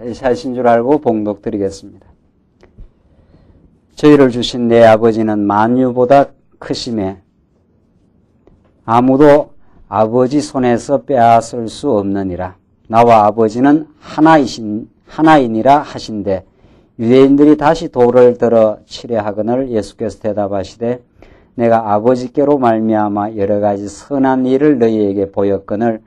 사신 줄 알고 봉독 드리겠습니다. 저희를 주신 내 아버지는 만유보다 크심에 아무도 아버지 손에서 빼앗을 수 없느니라. 나와 아버지는 하나이니라 하신대 유대인들이 다시 돌을 들어 치려 하거늘 예수께서 대답하시되 내가 아버지께로 말미암아 여러 가지 선한 일을 너희에게 보였거늘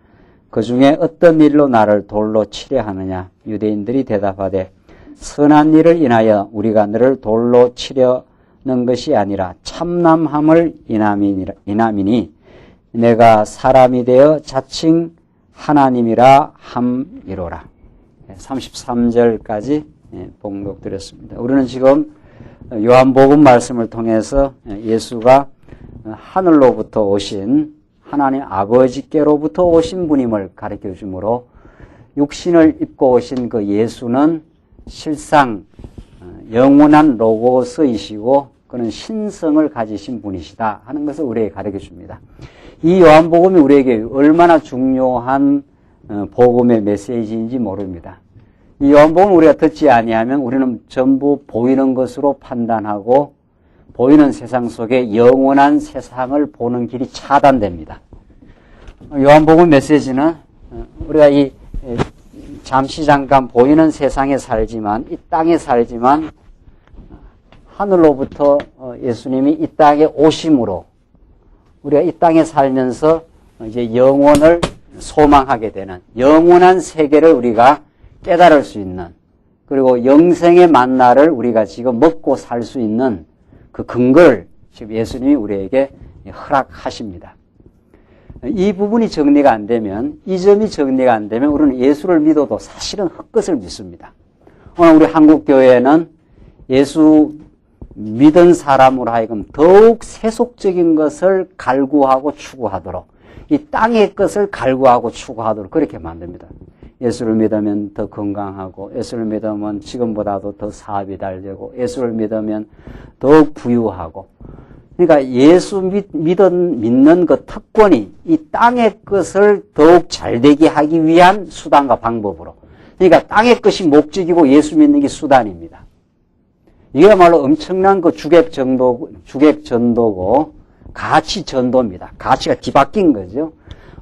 그 중에 어떤 일로 나를 돌로 치려 하느냐. 유대인들이 대답하되 선한 일을 인하여 우리가 너를 돌로 치려는 것이 아니라 참남함을 인함이니 내가 사람이 되어 자칭 하나님이라 함이로라. 33절까지 봉독드렸습니다. 우리는 지금 요한복음 말씀을 통해서 예수가 하늘로부터 오신 하나님 아버지께로부터 오신 분임을 가르쳐 주므로 육신을 입고 오신 그 예수는 실상 영원한 로고스이시고 그는 신성을 가지신 분이시다 하는 것을 우리에게 가르쳐 줍니다. 이 요한복음이 우리에게 얼마나 중요한 복음의 메시지인지 모릅니다. 이 요한복음을 우리가 듣지 아니하면 우리는 전부 보이는 것으로 판단하고 보이는 세상 속에 영원한 세상을 보는 길이 차단됩니다. 요한복음 메시지는 우리가 이 잠시 잠깐 보이는 세상에 살지만 이 땅에 살지만 하늘로부터 예수님이 이 땅에 오심으로 우리가 이 땅에 살면서 이제 영원을 소망하게 되는 영원한 세계를 우리가 깨달을 수 있는 그리고 영생의 만나를 우리가 지금 먹고 살 수 있는 그 근거를 지금 예수님이 우리에게 허락하십니다. 이 부분이 정리가 안 되면 이 점이 정리가 안 되면 우리는 예수를 믿어도 사실은 헛것을 믿습니다. 오늘 우리 한국교회는 예수 믿은 사람으로 하여금 더욱 세속적인 것을 갈구하고 추구하도록 이 땅의 것을 갈구하고 추구하도록 그렇게 만듭니다. 예수를 믿으면 더 건강하고 예수를 믿으면 지금보다도 더 사업이 잘 되고 예수를 믿으면 더욱 부유하고 그러니까 예수 믿는 그 특권이 이 땅의 것을 더욱 잘되게 하기 위한 수단과 방법으로 그러니까 땅의 것이 목적이고 예수 믿는 게 수단입니다. 이거야말로 엄청난 그 주객전도고 가치전도입니다. 가치가 뒤바뀐 거죠.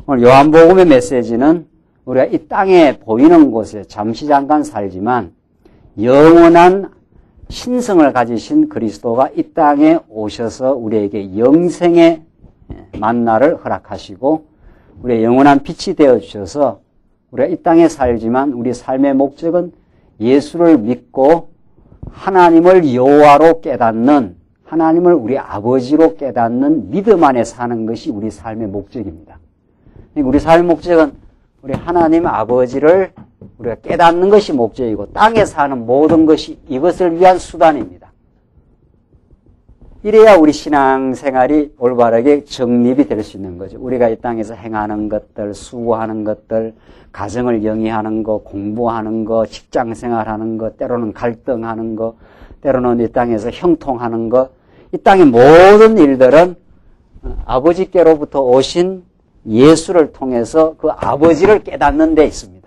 오늘 요한복음의 메시지는 우리가 이 땅에 보이는 곳에 잠시 잠깐 살지만 영원한 신성을 가지신 그리스도가 이 땅에 오셔서 우리에게 영생의 만나를 허락하시고 우리의 영원한 빛이 되어주셔서 우리가 이 땅에 살지만 우리 삶의 목적은 예수를 믿고 하나님을 여호와로 깨닫는 하나님을 우리 아버지로 깨닫는 믿음 안에 사는 것이 우리 삶의 목적입니다. 우리 삶의 목적은 우리 하나님 아버지를 우리가 깨닫는 것이 목적이고 땅에 사는 모든 것이 이것을 위한 수단입니다. 이래야 우리 신앙생활이 올바르게 정립이 될 수 있는 거죠. 우리가 이 땅에서 행하는 것들, 수고하는 것들, 가정을 영위하는 거, 공부하는 거, 직장생활하는 거, 때로는 갈등하는 거, 때로는 이 땅에서 형통하는 거, 이 땅의 모든 일들은 아버지께로부터 오신 예수를 통해서 그 아버지를 깨닫는 데 있습니다.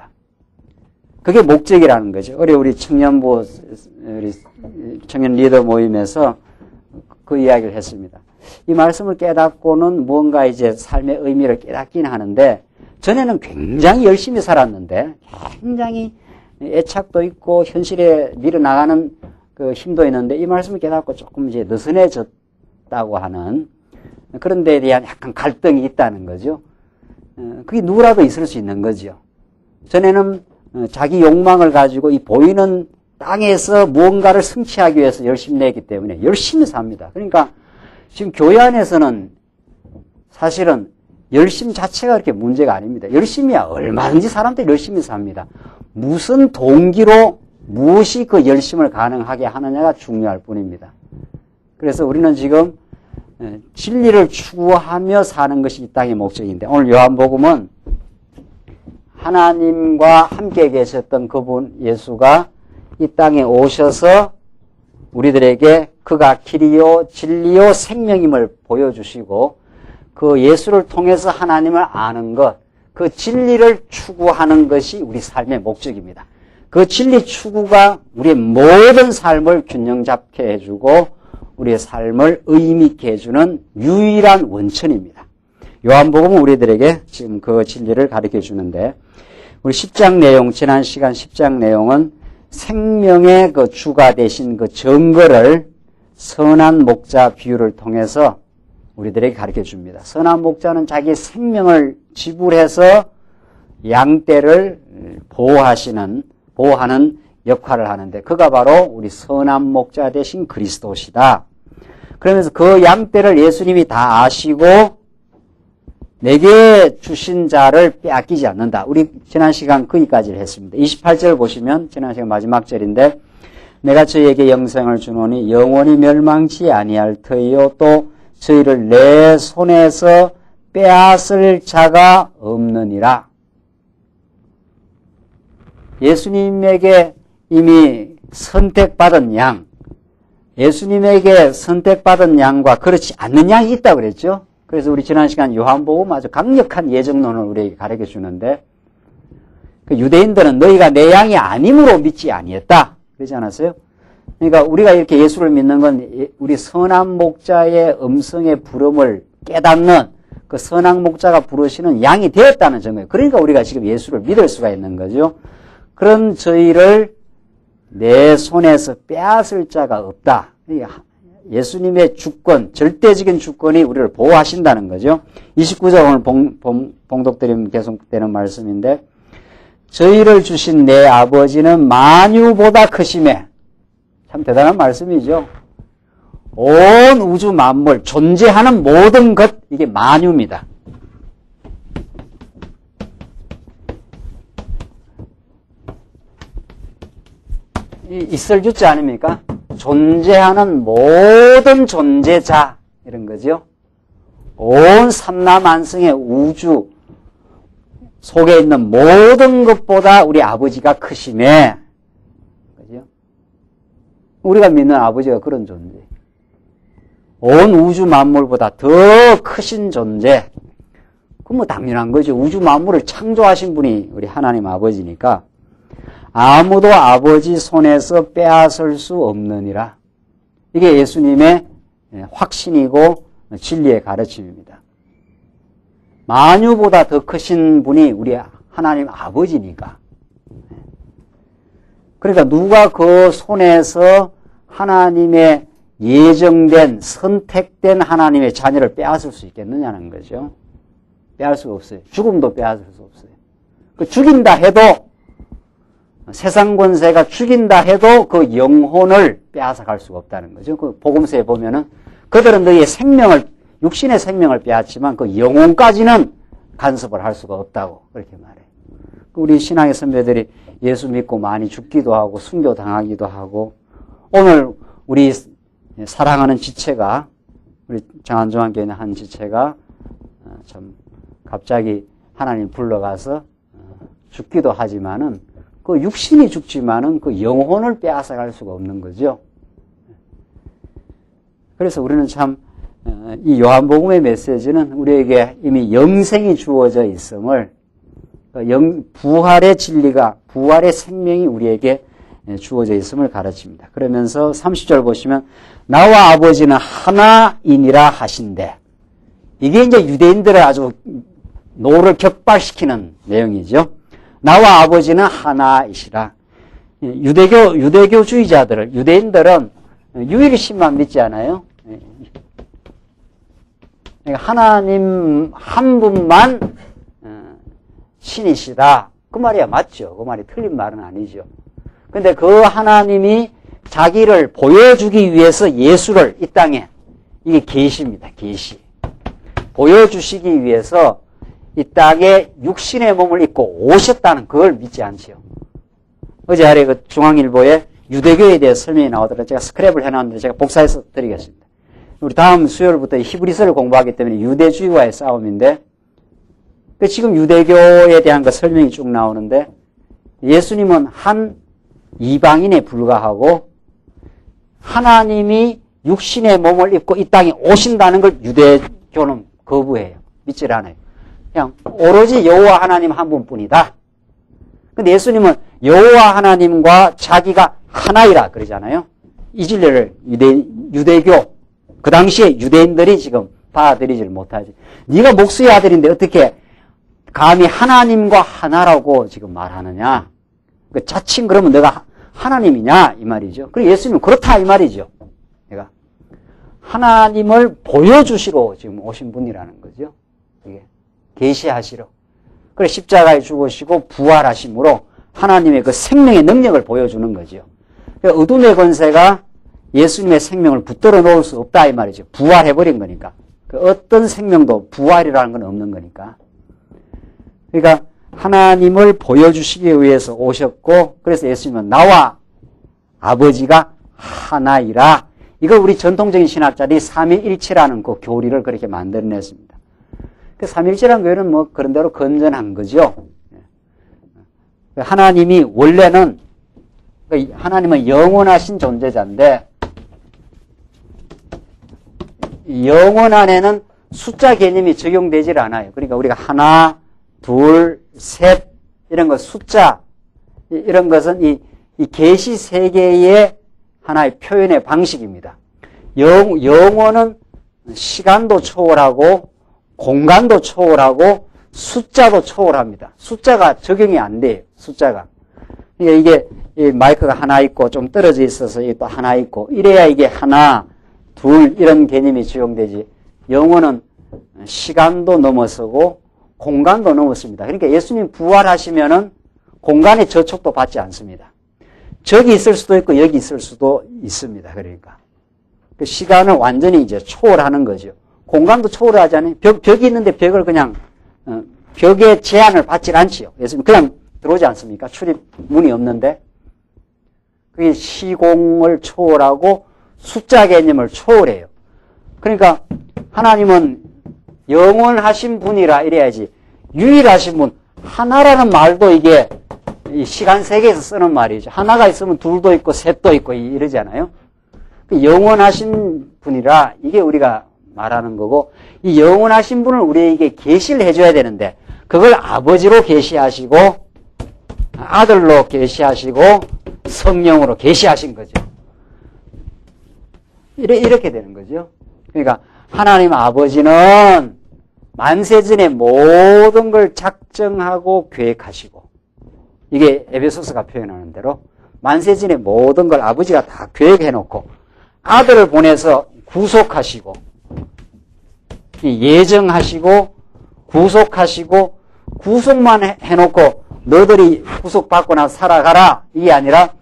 그게 목적이라는 거죠. 우리 청년부, 우리 청년 리더 모임에서 그 이야기를 했습니다. 이 말씀을 깨닫고는 무언가 이제 삶의 의미를 깨닫긴 하는데, 전에는 굉장히 열심히 살았는데, 굉장히 애착도 있고, 현실에 밀어나가는 그 힘도 있는데, 이 말씀을 깨닫고 조금 이제 느슨해졌다고 하는 그런 데에 대한 약간 갈등이 있다는 거죠. 그게 누구라도 있을 수 있는 거죠. 전에는 자기 욕망을 가지고 이 보이는 땅에서 무언가를 성취하기 위해서 열심히 내기 때문에 열심히 삽니다. 그러니까 지금 교회 안에서는 사실은 열심 자체가 그렇게 문제가 아닙니다. 열심히야 얼마든지 사람들이 열심히 삽니다. 무슨 동기로 무엇이 그 열심을 가능하게 하느냐가 중요할 뿐입니다. 그래서 우리는 지금 진리를 추구하며 사는 것이 이 땅의 목적인데 오늘 요한복음은 하나님과 함께 계셨던 그분 예수가 이 땅에 오셔서 우리들에게 그가 길이요 진리요 생명임을 보여주시고 그 예수를 통해서 하나님을 아는 것, 그 진리를 추구하는 것이 우리 삶의 목적입니다. 그 진리 추구가 우리의 모든 삶을 균형 잡게 해주고 우리의 삶을 의미 있게 해주는 유일한 원천입니다. 요한복음은 우리들에게 지금 그 진리를 가르쳐 주는데, 우리 10장 내용, 지난 시간 10장 내용은 생명의 그 주가 되신 그 증거를 선한 목자 비유를 통해서 우리들에게 가르쳐 줍니다. 선한 목자는 자기 생명을 지불해서 양떼를 보호하는 역할을 하는데, 그가 바로 우리 선한 목자 되신 그리스도시다. 그러면서 그 양떼를 예수님이 다 아시고 내게 주신 자를 빼앗기지 않는다. 우리 지난 시간 거기까지를 했습니다. 28절 보시면 지난 시간 마지막 절인데, 내가 저희에게 영생을 주노니 영원히 멸망치 아니할 터이요 또 저희를 내 손에서 빼앗을 자가 없느니라. 예수님에게 이미 선택받은 양, 예수님에게 선택받은 양과 그렇지 않는 양이 있다고 그랬죠. 그래서 우리 지난 시간 요한복음 아주 강력한 예정론을 우리에게 가르쳐 주는데, 그 유대인들은 너희가 내 양이 아님으로 믿지 아니했다 그러지 않았어요? 그러니까 우리가 이렇게 예수를 믿는 건 우리 선한 목자의 음성의 부름을 깨닫는 그 선한 목자가 부르시는 양이 되었다는 점이에요. 그러니까 우리가 지금 예수를 믿을 수가 있는 거죠. 그런 저희를 내 손에서 빼앗을 자가 없다. 예수님의 주권, 절대적인 주권이 우리를 보호하신다는 거죠. 29절 오늘 봉독드리면 계속되는 말씀인데, 저희를 주신 내 아버지는 만유보다 크심에, 참 대단한 말씀이죠. 온 우주 만물, 존재하는 모든 것, 이게 만유입니다. 있을 주자 아닙니까? 존재하는 모든 존재자, 이런 거죠. 온 삼라만성의 우주 속에 있는 모든 것보다 우리 아버지가 크심에, 그죠? 우리가 믿는 아버지가 그런 존재. 온 우주 만물보다 더 크신 존재. 그건 뭐 당연한 거죠. 우주 만물을 창조하신 분이 우리 하나님 아버지니까 아무도 아버지 손에서 빼앗을 수 없느니라. 이게 예수님의 확신이고 진리의 가르침입니다. 만유보다 더 크신 분이 우리 하나님 아버지니까. 그러니까 누가 그 손에서 하나님의 예정된, 선택된 하나님의 자녀를 빼앗을 수 있겠느냐는 거죠. 빼앗을 수가 없어요. 죽음도 빼앗을 수 없어요. 그 죽인다 해도, 세상 권세가 죽인다 해도 그 영혼을 빼앗아갈 수가 없다는 거죠. 그 복음서에 보면은 그들은 너희의 생명을, 육신의 생명을 빼앗지만 그 영혼까지는 간섭을 할 수가 없다고 그렇게 말해요. 우리 신앙의 선배들이 예수 믿고 많이 죽기도 하고 순교당하기도 하고, 오늘 우리 사랑하는 지체가, 우리 장안중앙교회 한 지체가 참 갑자기 하나님 불러가서 죽기도 하지만은 그 육신이 죽지만은 그 영혼을 빼앗아갈 수가 없는 거죠. 그래서 우리는 참 이 요한복음의 메시지는 우리에게 이미 영생이 주어져 있음을, 부활의 진리가, 부활의 생명이 우리에게 주어져 있음을 가르칩니다. 그러면서 30절 보시면 나와 아버지는 하나이니라 하신대. 이게 이제 유대인들을 아주 노를 격발시키는 내용이죠. 나와 아버지는 하나이시라. 유대교주의자들을, 유대인들은 유일신만 믿지 않아요. 그러니까 하나님 한 분만 신이시다. 그 말이야 맞죠. 그 말이 틀린 말은 아니죠. 근데 그 하나님이 자기를 보여주기 위해서 예수를 이 땅에, 이게 계시입니다. 계시. 보여주시기 위해서 이 땅에 육신의 몸을 입고 오셨다는 그걸 믿지 않지요. 어제 아래 그 중앙일보에 유대교에 대해 설명이 나오더라고요. 제가 스크랩을 해놨는데 제가 복사해서 드리겠습니다. 우리 다음 수요일부터 히브리서를 공부하기 때문에 유대주의와의 싸움인데, 지금 유대교에 대한 그 설명이 쭉 나오는데, 예수님은 한 이방인에 불과하고 하나님이 육신의 몸을 입고 이 땅에 오신다는 걸 유대교는 거부해요. 믿질 않아요. 그냥 오로지 여호와 하나님 한 분뿐이다. 근데 예수님은 여호와 하나님과 자기가 하나이라 그러잖아요. 이 진리를 유대교 그 당시에 유대인들이 지금 받아들이질 못하지. 네가 목수의 아들인데 어떻게 감히 하나님과 하나라고 지금 말하느냐. 그 자칭 그러면 내가 하나님이냐 이 말이죠. 그리고 예수님은 그렇다 이 말이죠. 내가 하나님을 보여주시러 지금 오신 분이라는 거죠. 이게 계시하시러. 그래서 십자가에 죽으시고 부활하심으로 하나님의 그 생명의 능력을 보여주는 거죠. 그러니까 어둠의 권세가 예수님의 생명을 붙들어 놓을 수 없다 이 말이죠. 부활해버린 거니까. 그 어떤 생명도 부활이라는 건 없는 거니까. 그러니까 하나님을 보여주시기 위해서 오셨고, 그래서 예수님은 나와 아버지가 하나이라. 이걸 우리 전통적인 신학자들이 삼위일체라는 그 교리를 그렇게 만들어냈습니다. 그 삼위일체라는 교리는 뭐 그런 대로 건전한 거죠. 하나님이 원래는 하나님은 영원하신 존재자인데 영원 안에는 숫자 개념이 적용되질 않아요. 그러니까 우리가 하나, 둘, 셋 이런 거 숫자 이런 것은 이 계시 세계의 하나의 표현의 방식입니다. 영원은 시간도 초월하고 공간도 초월하고 숫자도 초월합니다. 숫자가 적용이 안 돼요. 숫자가. 그러니까 이게 이 마이크가 하나 있고 좀 떨어져 있어서 또 하나 있고 이래야 이게 하나, 둘 이런 개념이 적용되지. 영원은 시간도 넘어서고 공간도 넘었습니다. 그러니까 예수님 부활하시면은 공간의 저촉도 받지 않습니다. 저기 있을 수도 있고 여기 있을 수도 있습니다. 그러니까 그 시간을 완전히 이제 초월하는 거죠. 공간도 초월하지 않아요. 벽이 있는데 벽을 그냥 벽의 제한을 받질 않지요. 예수님 그냥 들어오지 않습니까? 출입문이 없는데 그게 시공을 초월하고 숫자 개념을 초월해요. 그러니까 하나님은 영원하신 분이라 이래야지. 유일하신 분, 하나라는 말도 이게 이 시간 세계에서 쓰는 말이죠. 하나가 있으면 둘도 있고 셋도 있고 이러잖아요. 영원하신 분이라 이게 우리가 말하는 거고, 이 영원하신 분을 우리에게 계시를 해줘야 되는데 그걸 아버지로 계시하시고 아들로 계시하시고 성령으로 계시하신 거죠. 이렇게 되는 거죠. 그러니까 하나님 아버지는 만세전에 모든 걸 작정하고 계획하시고, 이게 에베소서가 표현하는 대로 만세전에 모든 걸 아버지가 다 계획해놓고 아들을 보내서 구속하시고 예정하시고 구속하시고, 구속만 해놓고 너들이 구속받고 나서 살아가라 이게 아니라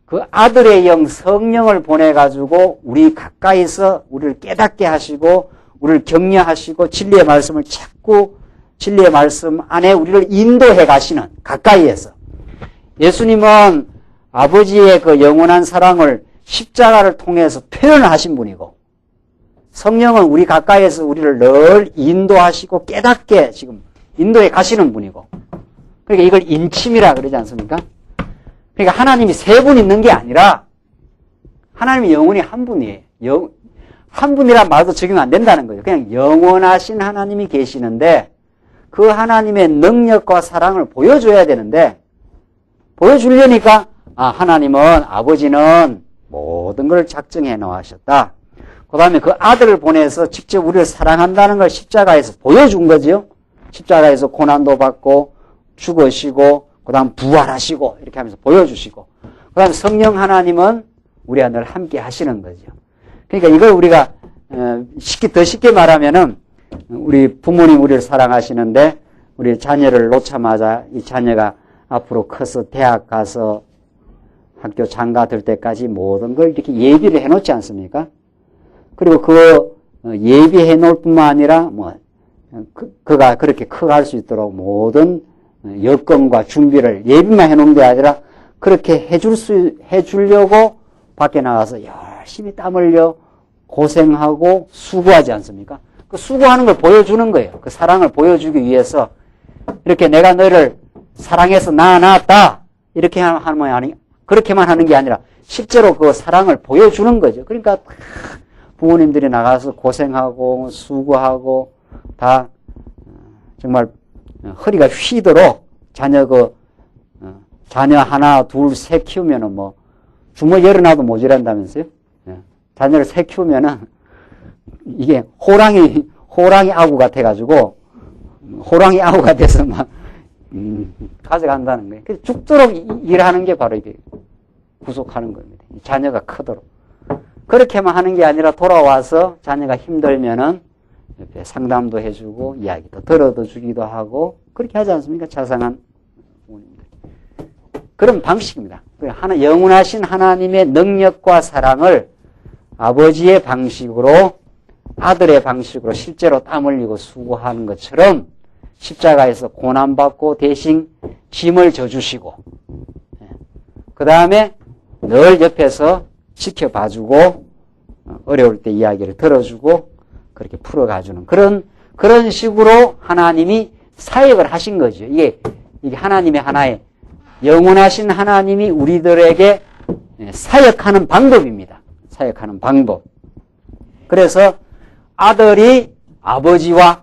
그 아들의 영 성령을 보내가지고 우리 가까이서 우리를 깨닫게 하시고 우리를 격려하시고 진리의 말씀을 찾고 진리의 말씀 안에 우리를 인도해 가시는, 가까이에서. 예수님은 아버지의 그 영원한 사랑을 십자가를 통해서 표현을 하신 분이고, 성령은 우리 가까이에서 우리를 늘 인도하시고 깨닫게 지금 인도해 가시는 분이고, 그러니까 이걸 인침이라 그러지 않습니까? 그러니까 하나님이 세 분 있는 게 아니라 하나님이 영원히 한 분이에요. 한 분이란 말도 적용 안 된다는 거죠. 그냥 영원하신 하나님이 계시는데 그 하나님의 능력과 사랑을 보여줘야 되는데, 보여주려니까 하나님은 아버지는 모든 걸 작정해 놓으셨다. 그 다음에 그 아들을 보내서 직접 우리를 사랑한다는 걸 십자가에서 보여준 거죠. 십자가에서 고난도 받고 죽으시고 그 다음 부활하시고 이렇게 하면서 보여주시고, 그 다음에 성령 하나님은 우리와 늘 함께 하시는 거죠. 그러니까 이걸 우리가 더 쉽게 말하면은, 우리 부모님 우리를 사랑하시는데 우리 자녀를 놓자마자 이 자녀가 앞으로 커서 대학 가서 학교 장가 들 때까지 모든 걸 이렇게 예비를 해놓지 않습니까? 그리고 그 예비해 놓을 뿐만 아니라 그가 그렇게 커갈 수 있도록 모든 여건과 준비를 예비만 해놓은 게 아니라 그렇게 해주려고 밖에 나가서 열심히 땀 흘려 고생하고 수고하지 않습니까? 그 수고하는 걸 보여주는 거예요. 그 사랑을 보여주기 위해서 이렇게 내가 너를 사랑해서 낳았다 이렇게 하면 그렇게만 하는 게 아니라 실제로 그 사랑을 보여주는 거죠. 그러니까 부모님들이 나가서 고생하고 수고하고 다 정말 허리가 휘도록 자녀 자녀 하나, 둘, 셋 키우면은 뭐, 주먹 열어놔도 모자란다면서요? 예. 자녀를 셋 키우면은, 이게 호랑이 아구 같아가지고, 호랑이 아구가 돼서 막, 가져간다는 거예요. 그래서 죽도록 일하는 게 바로 이게 구속하는 겁니다. 자녀가 크도록. 그렇게만 하는 게 아니라 돌아와서 자녀가 힘들면은 옆에 상담도 해주고, 이야기도 들어도 주기도 하고, 그렇게 하지 않습니까? 자상한 부모님들. 그런 방식입니다. 영원하신 하나님의 능력과 사랑을 아버지의 방식으로, 아들의 방식으로 실제로 땀 흘리고 수고하는 것처럼 십자가에서 고난받고 대신 짐을 져주시고, 그 다음에 늘 옆에서 지켜봐주고, 어려울 때 이야기를 들어주고, 그렇게 풀어가주는 그런 식으로 하나님이 사역을 하신 거죠. 이게 하나님의 하나의 영원하신 하나님이 우리들에게 사역하는 방법입니다. 사역하는 방법. 그래서 아들이 아버지와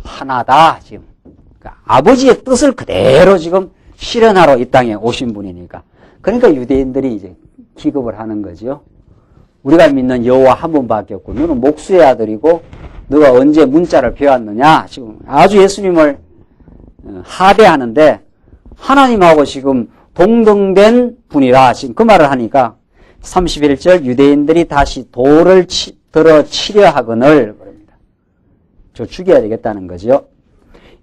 하나다, 지금. 그러니까 아버지의 뜻을 그대로 지금 실현하러 이 땅에 오신 분이니까. 그러니까 유대인들이 이제 기급을 하는 거죠. 우리가 믿는 여호와 한 분밖에 없고, 너는 목수의 아들이고, 너가 언제 문자를 배웠느냐? 지금 아주 예수님을 하대하는데, 하나님하고 지금 동등된 분이라 지금 그 말을 하니까, 31절 유대인들이 다시 돌을 들어 치려 하거늘, 그럽니다. 저 죽여야 되겠다는 거죠.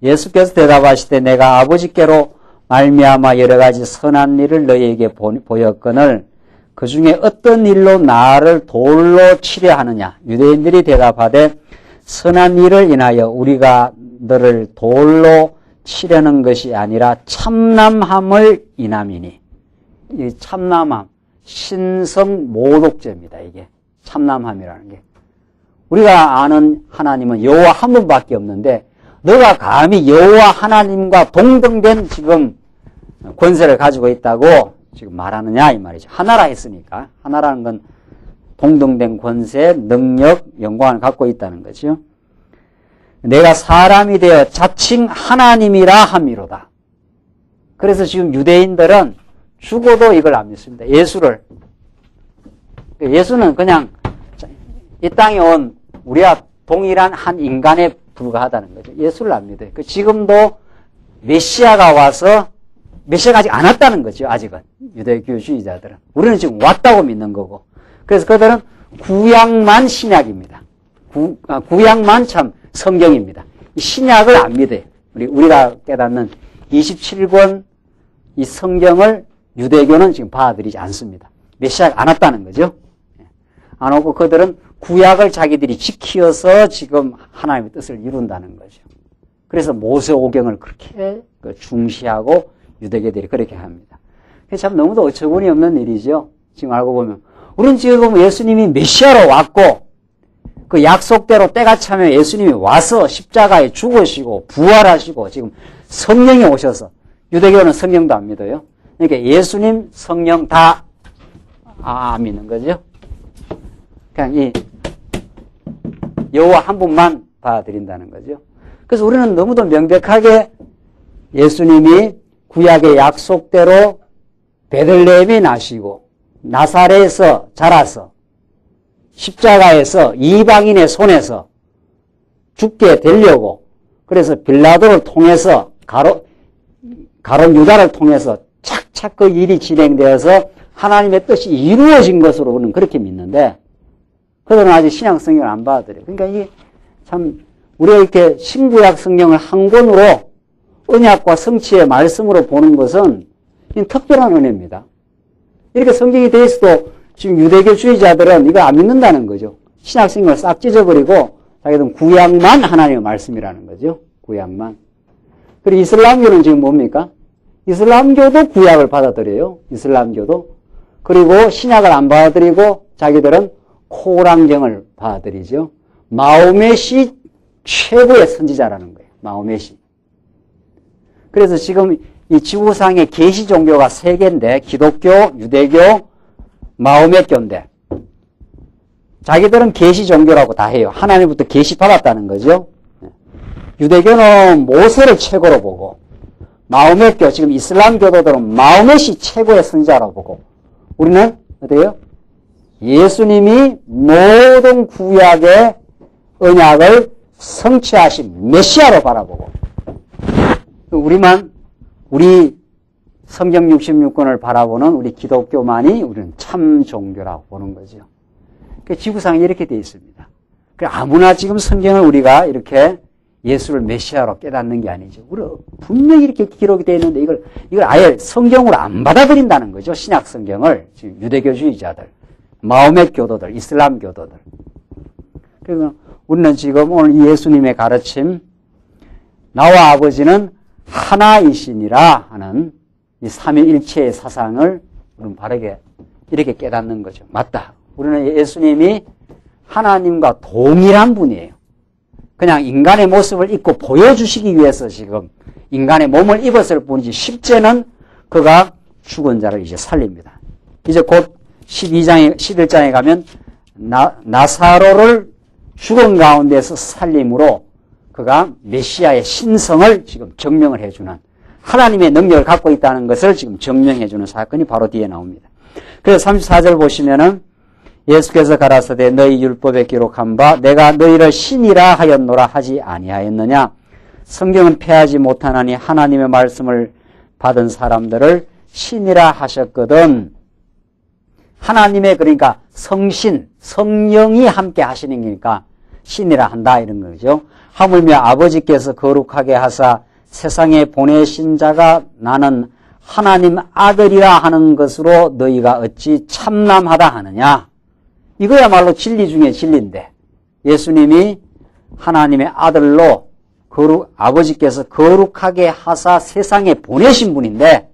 예수께서 대답하시되 내가 아버지께로 말미암아 여러 가지 선한 일을 너희에게 보였거늘 그 중에 어떤 일로 나를 돌로 치려 하느냐. 유대인들이 대답하되 선한 일을 인하여 우리가 너를 돌로 치려는 것이 아니라 참남함을 인함이니. 이 참남함, 신성 모독죄입니다. 이게 참남함이라는 게. 우리가 아는 하나님은 여호와 한 분밖에 없는데 너가 감히 여호와 하나님과 동등된 지금 권세를 가지고 있다고 지금 말하느냐 이 말이죠. 하나라 했으니까. 하나라는 건 동등된 권세, 능력, 영광을 갖고 있다는 거죠. 내가 사람이 되어 자칭 하나님이라 함이로다. 그래서 지금 유대인들은 죽어도 이걸 안 믿습니다. 예수는 그냥 이 땅에 온 우리와 동일한 한 인간에 불과하다는 거죠. 예수를 안 믿어요. 지금도 메시아가 와서 메시아가 아직 안 왔다는 거죠. 아직은. 유대교주의자들은. 우리는 지금 왔다고 믿는 거고. 그래서 그들은 구약만 신약입니다. 구약만 참 성경입니다. 이 신약을 안 믿어요. 우리가 깨닫는 27권 이 성경을 유대교는 지금 받아들이지 않습니다. 메시아가 안 왔다는 거죠. 안 오고 그들은 구약을 자기들이 지키어서 지금 하나님의 뜻을 이룬다는 거죠. 그래서 모세오경을 그렇게 중시하고 유대교들이 그렇게 합니다. 참 너무도 어처구니 없는 일이죠. 지금 알고 보면. 우리는 지금 예수님이 메시아로 왔고 그 약속대로 때가 차면 예수님이 와서 십자가에 죽으시고 부활하시고 지금 성령이 오셔서 유대교는 성령도 안 믿어요. 그러니까 예수님, 성령 다 안 믿는 거죠. 그냥 이 여호와 한 분만 받아들인다는 거죠. 그래서 우리는 너무도 명백하게 예수님이 구약의 약속대로 베들레헴에 나시고 나사렛에서 자라서 십자가에서 이방인의 손에서 죽게 되려고 그래서 빌라도를 통해서 가론 유다를 통해서 착착 그 일이 진행되어서 하나님의 뜻이 이루어진 것으로 우리는 그렇게 믿는데 그들은 아직 신약 성경을 안 받아들여요. 그러니까 이게 참 우리가 이렇게 신구약 성경을 한 권으로 언약과 성취의 말씀으로 보는 것은 특별한 은혜입니다. 이렇게 성경이 돼 있어도 지금 유대교주의자들은 이거 안 믿는다는 거죠. 신약 성경을 싹 찢어버리고 자기들은 구약만 하나님의 말씀이라는 거죠. 구약만. 그리고 이슬람교는 지금 뭡니까? 이슬람교도 구약을 받아들여요. 이슬람교도. 그리고 신약을 안 받아들이고 자기들은 코란경을 받아들이죠. 마호멧이 최고의 선지자라는 거예요. 마호멧이. 그래서 지금 이 지구상의 계시 종교가 세 개인데 기독교, 유대교, 마호멧교인데 자기들은 계시 종교라고 다 해요. 하나님부터 계시 받았다는 거죠. 유대교는 모세를 최고로 보고 마호멧교, 지금 이슬람 교도들은 마호멧이 최고의 선지자라고 보고, 우리는 어때요? 예수님이 모든 구약의 언약을 성취하신 메시아로 바라보고, 우리 성경 66권을 바라보는 우리 기독교만이 우리는 참 종교라고 보는 거죠. 지구상에 이렇게 되어 있습니다. 아무나 지금 성경을 우리가 이렇게 예수를 메시아로 깨닫는 게 아니죠. 우리 분명히 이렇게 기록이 되어 있는데 이걸 아예 성경으로 안 받아들인다는 거죠. 신약 성경을. 지금 유대교주의자들, 마호멧 교도들, 이슬람 교도들. 그래서 우리는 지금 오늘 이 예수님의 가르침, 나와 아버지는 하나이시니라 하는 이 삼위일체의 사상을 우리는 바르게 이렇게 깨닫는 거죠. 맞다. 우리는 예수님이 하나님과 동일한 분이에요. 그냥 인간의 모습을 입고 보여주시기 위해서 지금 인간의 몸을 입었을 뿐이지 실제는 그가 죽은 자를 이제 살립니다. 이제 곧 11장에 가면 나사로를 죽은 가운데서 살림으로 그가 메시아의 신성을 지금 증명을 해주는 하나님의 능력을 갖고 있다는 것을 지금 증명해주는 사건이 바로 뒤에 나옵니다. 그래서 34절 보시면은 예수께서 가라사대 너희 율법에 기록한 바 내가 너희를 신이라 하였노라 하지 아니하였느냐. 성경은 패하지 못하나니 하나님의 말씀을 받은 사람들을 신이라 하셨거든. 하나님의 그러니까 성신, 성령이 함께 하시는 거니까 신이라 한다 이런 거죠. 하물며 아버지께서 거룩하게 하사 세상에 보내신 자가 나는 하나님 아들이라 하는 것으로 너희가 어찌 참남하다 하느냐. 이거야말로 진리 중에 진리인데 예수님이 하나님의 아들로 아버지께서 거룩하게 하사 세상에 보내신 분인데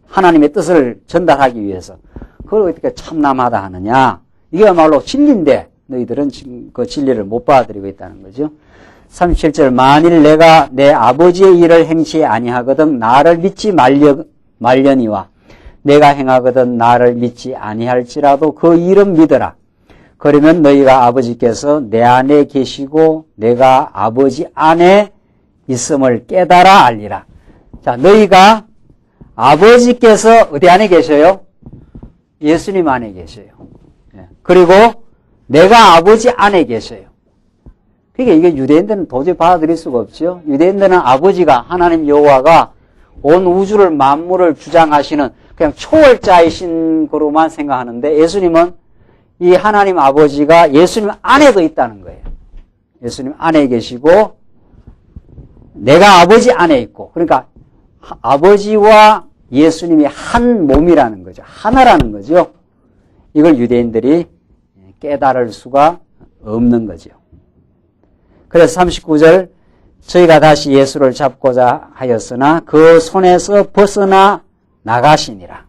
하나님의 뜻을 전달하기 위해서 그걸 어떻게 참남하다 하느냐. 이거야말로 진리인데 너희들은 지금 그 진리를 못 받아들이고 있다는 거죠. 37절 만일 내가 내 아버지의 일을 행치 아니하거든 나를 믿지 말려니와 내가 행하거든 나를 믿지 아니할지라도 그 일은 믿어라. 그러면 너희가 아버지께서 내 안에 계시고 내가 아버지 안에 있음을 깨달아 알리라. 자, 너희가 아버지께서 어디 안에 계셔요? 예수님 안에 계셔요. 그리고 내가 아버지 안에 계셔요. 그러니까 이게 유대인들은 도저히 받아들일 수가 없죠. 유대인들은 아버지가 하나님 여호와가 온 우주를 만물을 주장하시는 그냥 초월자이신 거로만 생각하는데 예수님은 이 하나님 아버지가 예수님 안에도 있다는 거예요. 예수님 안에 계시고 내가 아버지 안에 있고 그러니까 아버지와 예수님이 한 몸이라는 거죠. 하나라는 거죠. 이걸 유대인들이 깨달을 수가 없는 거죠. 그래서 39절 저희가 다시 예수를 잡고자 하였으나 그 손에서 벗어나 나가시니라.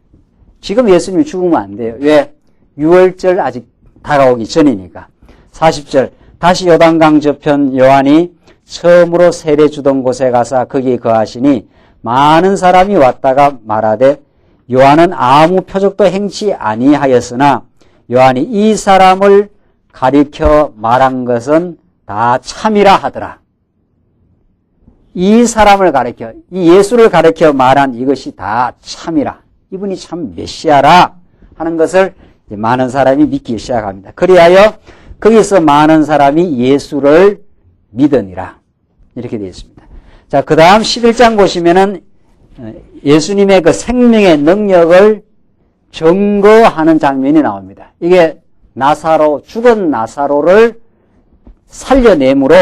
지금 예수님이 죽으면 안 돼요. 왜? 유월절 아직 다가오기 전이니까. 40절 다시 요단강 저편 요한이 처음으로 세례 주던 곳에 가서 거기에 거하시니 많은 사람이 왔다가 말하되 요한은 아무 표적도 행치 아니하였으나 요한이 이 사람을 가리켜 말한 것은 다 참이라 하더라. 이 사람을 가리켜, 이 예수를 가리켜 말한 이것이 다 참이라. 이분이 참 메시아라 하는 것을 많은 사람이 믿기 시작합니다. 그리하여 거기서 많은 사람이 예수를 믿으니라. 이렇게 되어 있습니다. 자, 그 다음 11장 보시면은 예수님의 그 생명의 능력을 증거하는 장면이 나옵니다. 이게 죽은 나사로를 살려내므로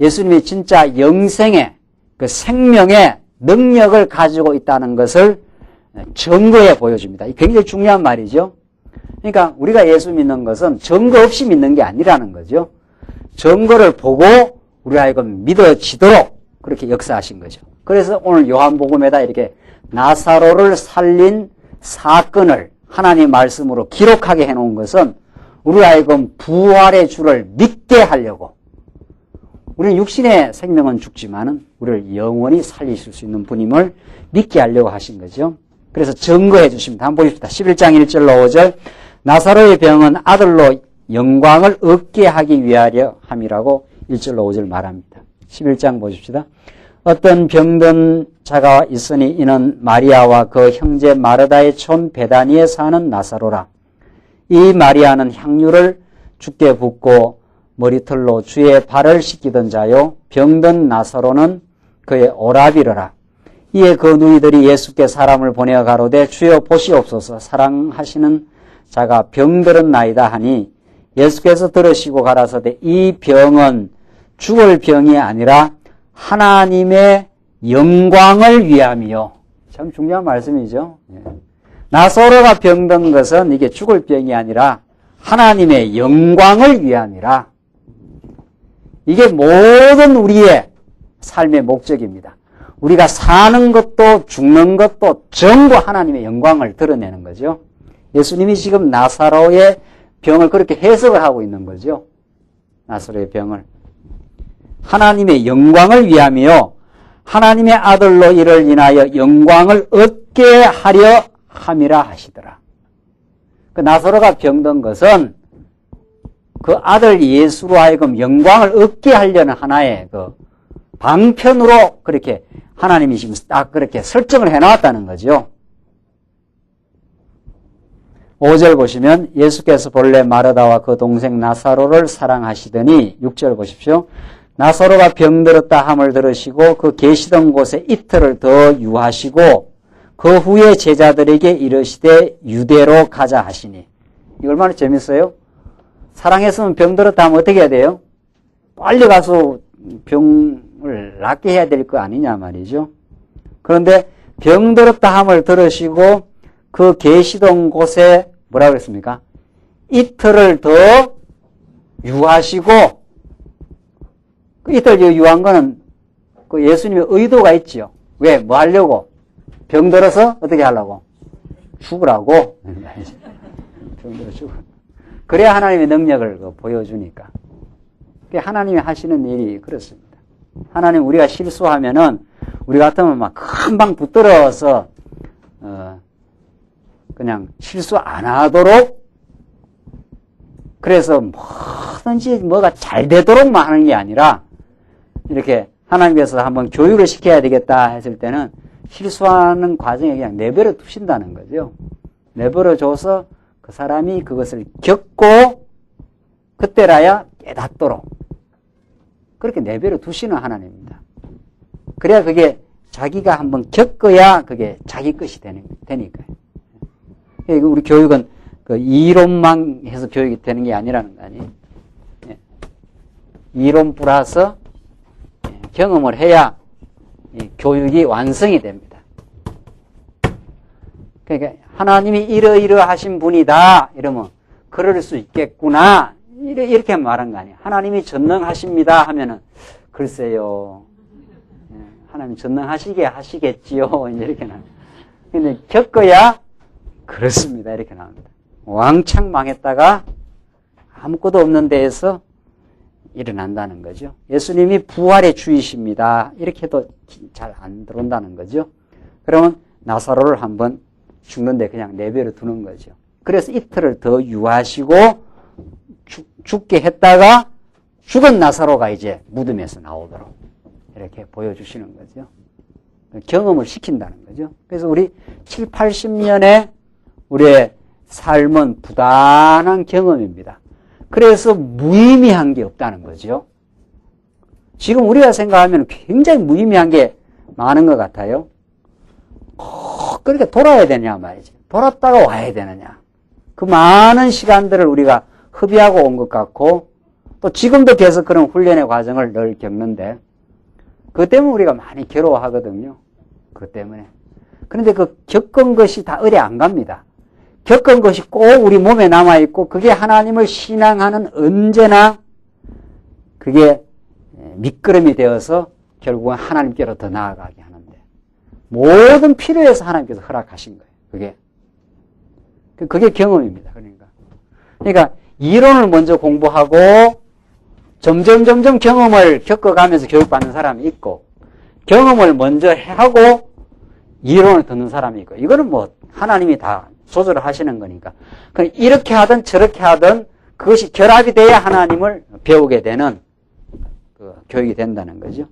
예수님이 진짜 영생의 그 생명의 능력을 가지고 있다는 것을 증거해 보여줍니다. 굉장히 중요한 말이죠. 그러니까 우리가 예수 믿는 것은 증거 없이 믿는 게 아니라는 거죠. 증거를 보고 우리가 하여금 믿어지도록 그렇게 역사하신 거죠. 그래서 오늘 요한복음에다 이렇게 나사로를 살린 사건을 하나님 말씀으로 기록하게 해놓은 것은 우리가 하여금 부활의 주를 믿게 하려고. 우리는 육신의 생명은 죽지만은 우리를 영원히 살리실 수 있는 분임을 믿게 하려고 하신 거죠. 그래서 증거해 주십니다. 한번 보십시다. 11장 1절로 5절 나사로의 병은 아들로 영광을 얻게 하기 위하려 함이라고 1절로 5절 말합니다. 11장 보십시다. 어떤 병든 자가 있으니 이는 마리아와 그 형제 마르다의 촌 베다니에 사는 나사로라. 이 마리아는 향유를 주께 붓고 머리털로 주의 발을 씻기던 자요 병든 나사로는 그의 오라비르라. 이에 그 누이들이 예수께 사람을 보내어 가로되 주여 보시옵소서 사랑하시는 자가 병들었나이다 하니 예수께서 들으시고 가라사대 이 병은 죽을 병이 아니라 하나님의 영광을 위함이요. 참 중요한 말씀이죠. 나사로가 병든 것은 이게 죽을 병이 아니라 하나님의 영광을 위함이라. 이게 모든 우리의 삶의 목적입니다. 우리가 사는 것도 죽는 것도 전부 하나님의 영광을 드러내는 거죠. 예수님이 지금 나사로의 병을 그렇게 해석을 하고 있는 거죠. 나사로의 병을. 하나님의 영광을 위함이요. 하나님의 아들로 이를 인하여 영광을 얻게 하려 함이라 하시더라. 그 나사로가 병든 것은 그 아들 예수로 하여금 영광을 얻게 하려는 하나의 그 방편으로 그렇게 하나님이 지금 딱 그렇게 설정을 해놨다는 거죠. 5절 보시면 예수께서 본래 마르다와 그 동생 나사로를 사랑하시더니 6절 보십시오. 나사로가 병들었다 함을 들으시고 그 계시던 곳에 이틀을 더 유하시고 그 후에 제자들에게 이르시되 유대로 가자 하시니. 이거 얼마나 재밌어요? 사랑했으면 병들었다 하면 어떻게 해야 돼요? 빨리 가서 병을 낫게 해야 될 거 아니냐 말이죠. 그런데 병들었다 함을 들으시고 그 계시던 곳에 뭐라고 그랬습니까? 이틀을 더 유하시고 그 이틀 유한 거는 그 예수님의 의도가 있지요. 왜? 뭐 하려고? 병들어서 어떻게 하려고? 죽으라고. 병들어 죽으라고. 그래야 하나님의 능력을 보여주니까. 하나님이 하시는 일이 그렇습니다. 하나님 우리가 실수하면은 우리 같으면 막 금방 붙들어서 그냥 실수 안 하도록 그래서 뭐든지 뭐가 잘 되도록만 하는 게 아니라 이렇게 하나님께서 한번 교육을 시켜야 되겠다 했을 때는 실수하는 과정에 그냥 내버려 두신다는 거죠. 내버려 줘서 그 사람이 그것을 겪고 그때라야 깨닫도록 그렇게 내버려 두시는 하나님입니다. 그래야 그게 자기가 한번 겪어야 그게 자기 것이 되니까요. 우리 교육은 그 이론만 해서 교육이 되는 게 아니라는 거 아니에요. 이론 플러스 경험을 해야 교육이 완성이 됩니다. 그러니까 하나님이 이러이러하신 분이다 이러면 그럴 수 있겠구나 이렇게 말한 거 아니에요. 하나님이 전능하십니다 하면은 글쎄요. 하나님 전능하시게 하시겠지요. 이렇게 나와요. 근데 겪어야 그렇습니다. 이렇게 나옵니다. 왕창 망했다가 아무것도 없는 데에서 일어난다는 거죠. 예수님이 부활의 주이십니다. 이렇게 해도 잘 안 들어온다는 거죠. 그러면 나사로를 한번 죽는데 그냥 내버려 두는 거죠. 그래서 이틀을 더 유하시고 죽게 했다가 죽은 나사로가 이제 무덤에서 나오도록 이렇게 보여주시는 거죠. 경험을 시킨다는 거죠. 그래서 우리 7, 80년의 우리의 삶은 부단한 경험입니다. 그래서 무의미한 게 없다는 거죠. 지금 우리가 생각하면 굉장히 무의미한 게 많은 것 같아요. 그렇게 돌아야 되냐 말이지. 돌았다가 와야 되느냐. 그 많은 시간들을 우리가 허비하고 온 것 같고 또 지금도 계속 그런 훈련의 과정을 늘 겪는데 그것 때문에 우리가 많이 괴로워하거든요. 그것 때문에. 그런데 그 겪은 것이 다 의뢰 안 갑니다. 겪은 것이 꼭 우리 몸에 남아있고 그게 하나님을 신앙하는 언제나 그게 밑거름이 되어서 결국은 하나님께로 더 나아가게 하는데 모든 필요해서 하나님께서 허락하신 거예요. 그게 경험입니다. 그러니까 이론을 먼저 공부하고 점점 경험을 겪어가면서 교육받는 사람이 있고 경험을 먼저 하고 이론을 듣는 사람이 있고 이거는 뭐 하나님이 다 조절을 하시는 거니까 이렇게 하든 저렇게 하든 그것이 결합이 돼야 하나님을 배우게 되는 그 교육이 된다는 거죠.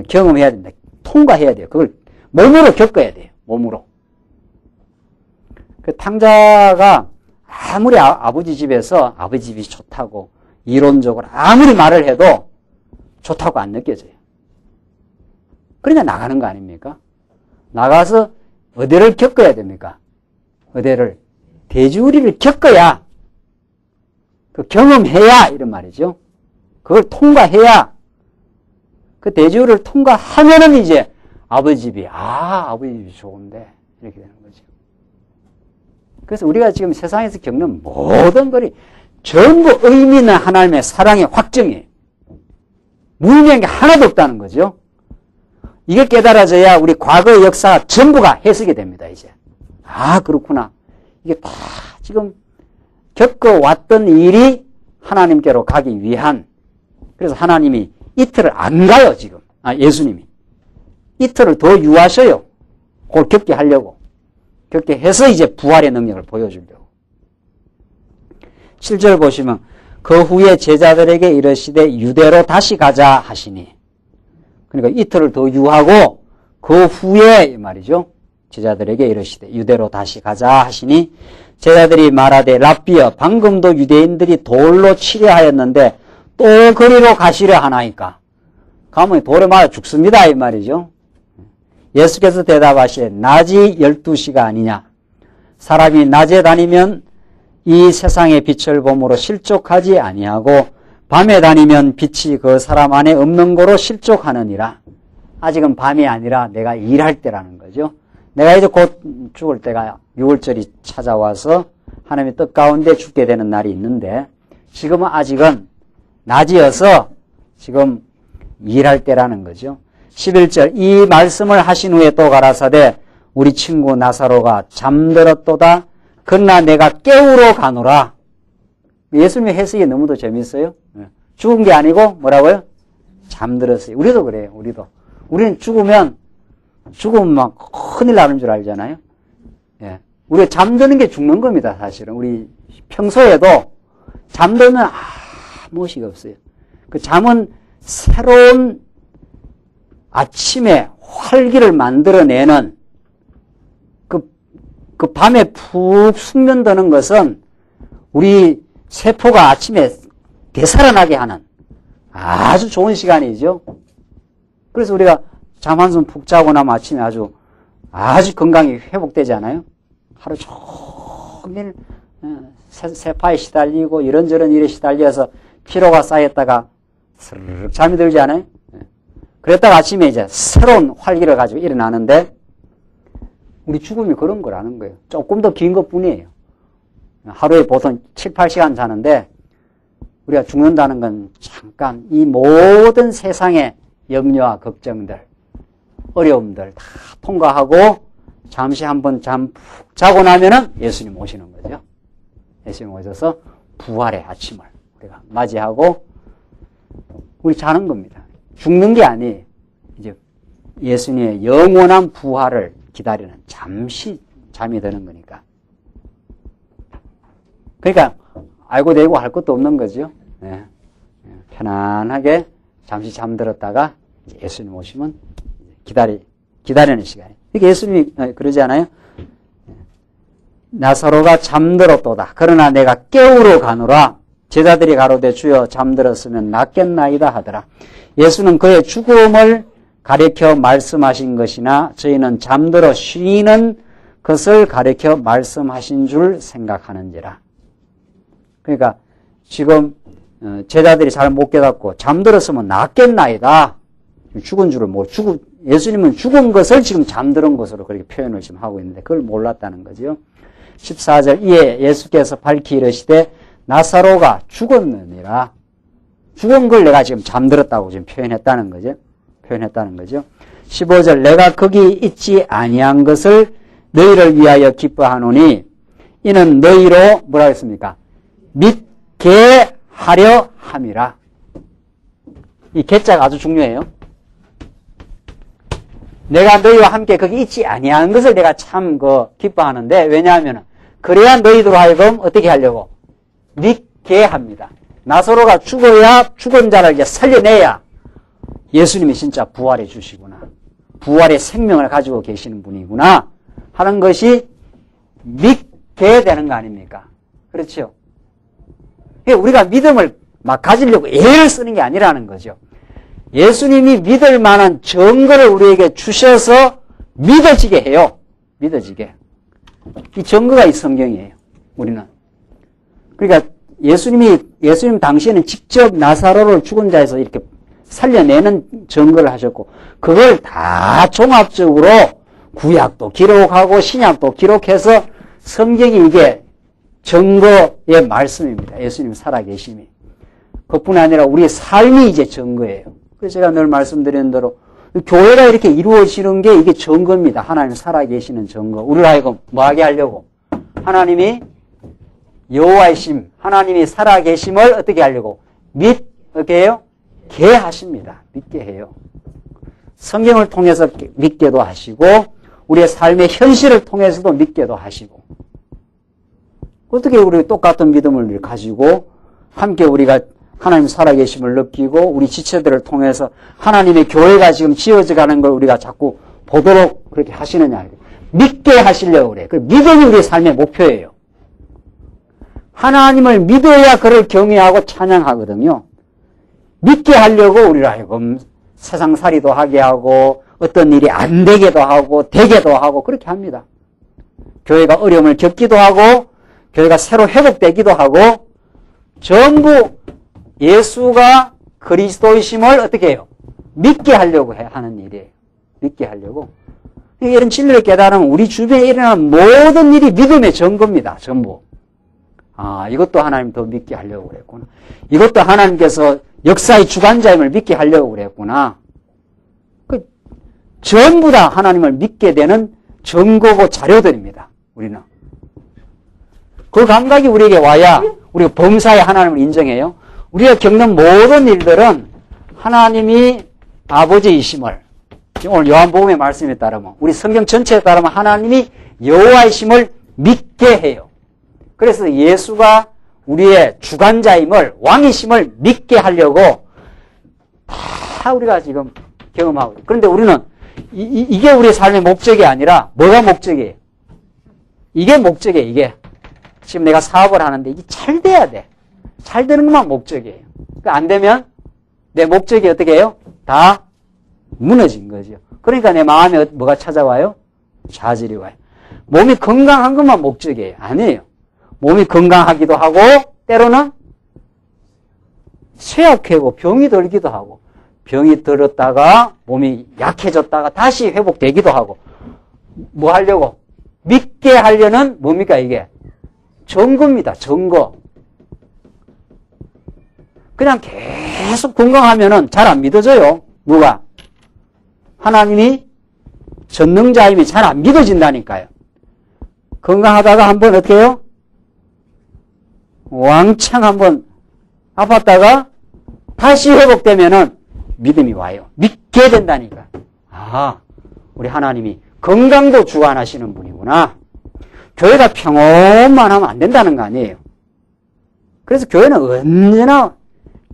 경험해야 된다. 통과해야 돼요. 그걸 몸으로 겪어야 돼요. 몸으로. 그 탕자가 아무리 아버지 집에서 아버지 집이 좋다고 이론적으로 아무리 말을 해도 좋다고 안 느껴져요. 그러니까 나가는 거 아닙니까? 나가서 어디를 겪어야 됩니까? 어디를? 돼지우리를 겪어야, 그 경험해야 이런 말이죠. 그걸 통과해야, 그 돼지우리를 통과하면은 이제 아버지 집이 좋은데 이렇게 되는 거죠. 그래서 우리가 지금 세상에서 겪는 모든 것이 전부 의미 있는 하나님의 사랑의 확정이에요. 무의미한 게 하나도 없다는 거죠. 이게 깨달아져야 우리 과거의 역사가 전부가 해석이 됩니다, 이제. 그렇구나. 이게 다 지금 겪어왔던 일이 하나님께로 가기 위한, 그래서 하나님이 이틀을 안 가요, 지금. 예수님이. 이틀을 더 유하셔요. 그걸 겪게 하려고. 겪게 해서 이제 부활의 능력을 보여주려고. 7절 보시면, 그 후에 제자들에게 이르시되 유대로 다시 가자 하시니. 그러니까 이틀을 더 유하고 그 후에 이 말이죠. 제자들에게 이르시되 유대로 다시 가자 하시니 제자들이 말하되 랍비여 방금도 유대인들이 돌로 치려 하였는데 또 거리로 가시려 하나이까. 가면 돌에 맞아 죽습니다 이 말이죠. 예수께서 대답하시되 낮이 12시가 아니냐. 사람이 낮에 다니면 이 세상의 빛을 봄으로 실족하지 아니하고 밤에 다니면 빛이 그 사람 안에 없는 거로 실족하느니라. 아직은 밤이 아니라 내가 일할 때라는 거죠. 내가 이제 곧 죽을 때가 6월절이 찾아와서 하나님의 뜻 가운데 죽게 되는 날이 있는데 지금은 아직은 낮이어서 지금 일할 때라는 거죠. 11절 이 말씀을 하신 후에 또 가라사대 우리 친구 나사로가 잠들었도다. 그러나 내가 깨우러 가노라. 예수님의 해석이 너무도 재밌어요. 죽은 게 아니고 뭐라고요? 잠들었어요. 우리도 그래요. 우리는 죽으면 막 큰일 나는 줄 알잖아요. 예. 우리가 잠드는 게 죽는 겁니다. 사실은 우리 평소에도 잠들면 무엇이 없어요. 그 잠은 새로운 아침에 활기를 만들어내는 그 밤에 푹 숙면드는 것은 우리 세포가 아침에 되살아나게 하는 아주 좋은 시간이죠. 그래서 우리가 잠 한숨 푹 자고 나면 아침에 아주 건강이 회복되지 않아요? 하루 종일 세파에 시달리고 이런저런 일에 시달려서 피로가 쌓였다가 스르륵 잠이 들지 않아요? 그랬다가 아침에 이제 새로운 활기를 가지고 일어나는데 우리 죽음이 그런 거라는 거예요. 조금 더 긴 것 뿐이에요. 하루에 보통 7, 8시간 자는데 우리가 죽는다는 건 잠깐 이 모든 세상의 염려와 걱정들, 어려움들 다 통과하고 잠시 한번 잠 푹 자고 나면은 예수님 오시는 거죠. 예수님 오셔서 부활의 아침을 우리가 맞이하고 우리 자는 겁니다. 죽는 게 아니에요. 이제 예수님의 영원한 부활을 기다리는 잠시 잠이 드는 거니까. 그러니까 알고 대고 할 것도 없는 거죠. 네. 편안하게 잠시 잠들었다가 예수님 오시면 기다리는 시간이에요. 그러니까 예수님이 그러지 않아요? 나사로가 잠들었도다. 그러나 내가 깨우러 가노라. 제자들이 가로되 주여 잠들었으면 낫겠나이다 하더라. 예수는 그의 죽음을 가리켜 말씀하신 것이나 저희는 잠들어 쉬는 것을 가리켜 말씀하신 줄 생각하는지라. 그러니까 지금 제자들이 잘 못 깨닫고 잠들었으면 낫겠나이다. 죽은 줄을 예수님은 죽은 것을 지금 잠들은 것으로 그렇게 표현을 지금 하고 있는데 그걸 몰랐다는 거죠. 14절 이에 예수께서 밝히 이르시되 나사로가 죽었느니라. 죽은 걸 내가 지금 잠들었다고 지금 표현했다는 거죠. 15절 내가 거기 있지 아니한 것을 너희를 위하여 기뻐하노니 이는 너희로 뭐라 했습니까? 믿게 하려 함이라. 이 개자가 아주 중요해요. 내가 너희와 함께 거기 있지 아니한 것을 내가 참 기뻐하는데 왜냐하면 그래야 너희들 하여금 어떻게 하려고? 믿게 합니다. 나사로가 죽어야 죽은 자를 이제 살려내야 예수님이 진짜 부활해 주시구나. 부활의 생명을 가지고 계시는 분이구나 하는 것이 믿게 되는 거 아닙니까? 그렇죠? 우리가 믿음을 막 가지려고 애를 쓰는 게 아니라는 거죠. 예수님이 믿을 만한 증거를 우리에게 주셔서 믿어지게 해요. 믿어지게. 이 증거가 이 성경이에요. 우리는. 그러니까 예수님 당시에는 직접 나사로를 죽은 자에서 이렇게 살려내는 증거를 하셨고, 그걸 다 종합적으로 구약도 기록하고 신약도 기록해서 성경이 이게 증거의 말씀입니다. 예수님 살아계심이. 그뿐 아니라 우리의 삶이 이제 증거예요. 그래서 제가 늘 말씀드린 대로 교회가 이렇게 이루어지는 게 이게 증거입니다. 하나님 살아계시는 증거. 우리를 하여금 뭐하게 하려고? 하나님이 여호와이심, 하나님이 살아계심을 어떻게 하려고? 어떻게 해요? 게 하십니다. 믿게 해요. 성경을 통해서 믿게도 하시고 우리의 삶의 현실을 통해서도 믿게도 하시고, 어떻게 우리 똑같은 믿음을 가지고 함께 우리가 하나님 살아계심을 느끼고 우리 지체들을 통해서 하나님의 교회가 지금 지어져 가는 걸 우리가 자꾸 보도록 그렇게 하시느냐. 믿게 하시려고 그래. 그 믿음이 우리의 삶의 목표예요. 하나님을 믿어야 그를 경외하고 찬양하거든요. 믿게 하려고 우리를 하여금 세상살이도 하게 하고 어떤 일이 안 되게도 하고 되게도 하고 그렇게 합니다. 교회가 어려움을 겪기도 하고 교회가 새로 회복되기도 하고 전부 예수가 그리스도이심을 어떻게 해요? 믿게 하려고 하는 일이에요. 믿게 하려고. 이런 진리를 깨달으면 우리 주변에 일어나는 모든 일이 믿음의 증거입니다. 전부. 아, 이것도 하나님 더 믿게 하려고 그랬구나. 이것도 하나님께서 역사의 주관자임을 믿게 하려고 그랬구나. 전부 다 하나님을 믿게 되는 증거고 자료들입니다. 우리는. 그 감각이 우리에게 와야 우리가 범사에 하나님을 인정해요. 우리가 겪는 모든 일들은 하나님이 아버지이심을, 오늘 요한복음의 말씀에 따르면, 우리 성경 전체에 따르면 하나님이 여호와이심을 믿게 해요. 그래서 예수가 우리의 주관자임을, 왕이심을 믿게 하려고 다 우리가 지금 경험하고 있어요. 그런데 우리는 이게 우리의 삶의 목적이 아니라 뭐가 목적이에요? 이게 목적이에요. 이게 지금 내가 사업을 하는데 이게 잘 돼야 돼. 잘 되는 것만 목적이에요. 안 되면 내 목적이 어떻게 해요? 다 무너진 거죠. 그러니까 내 마음에 뭐가 찾아와요? 좌절이 와요. 몸이 건강한 것만 목적이에요. 아니에요. 몸이 건강하기도 하고 때로는 쇠약하고 병이 들기도 하고, 병이 들었다가 몸이 약해졌다가 다시 회복되기도 하고, 뭐 하려고? 믿게 하려는 뭡니까 이게? 증거입니다. 증거. 그냥 계속 건강하면은 잘 안 믿어져요. 누가? 하나님이 전능자임이 잘 안 믿어진다니까요. 건강하다가 한번 어떻게 해요? 왕창 한번 아팠다가 다시 회복되면은 믿음이 와요. 믿게 된다니까. 아, 우리 하나님이 건강도 주관하시는 분이구나. 교회가 평온만 하면 안 된다는 거 아니에요. 그래서 교회는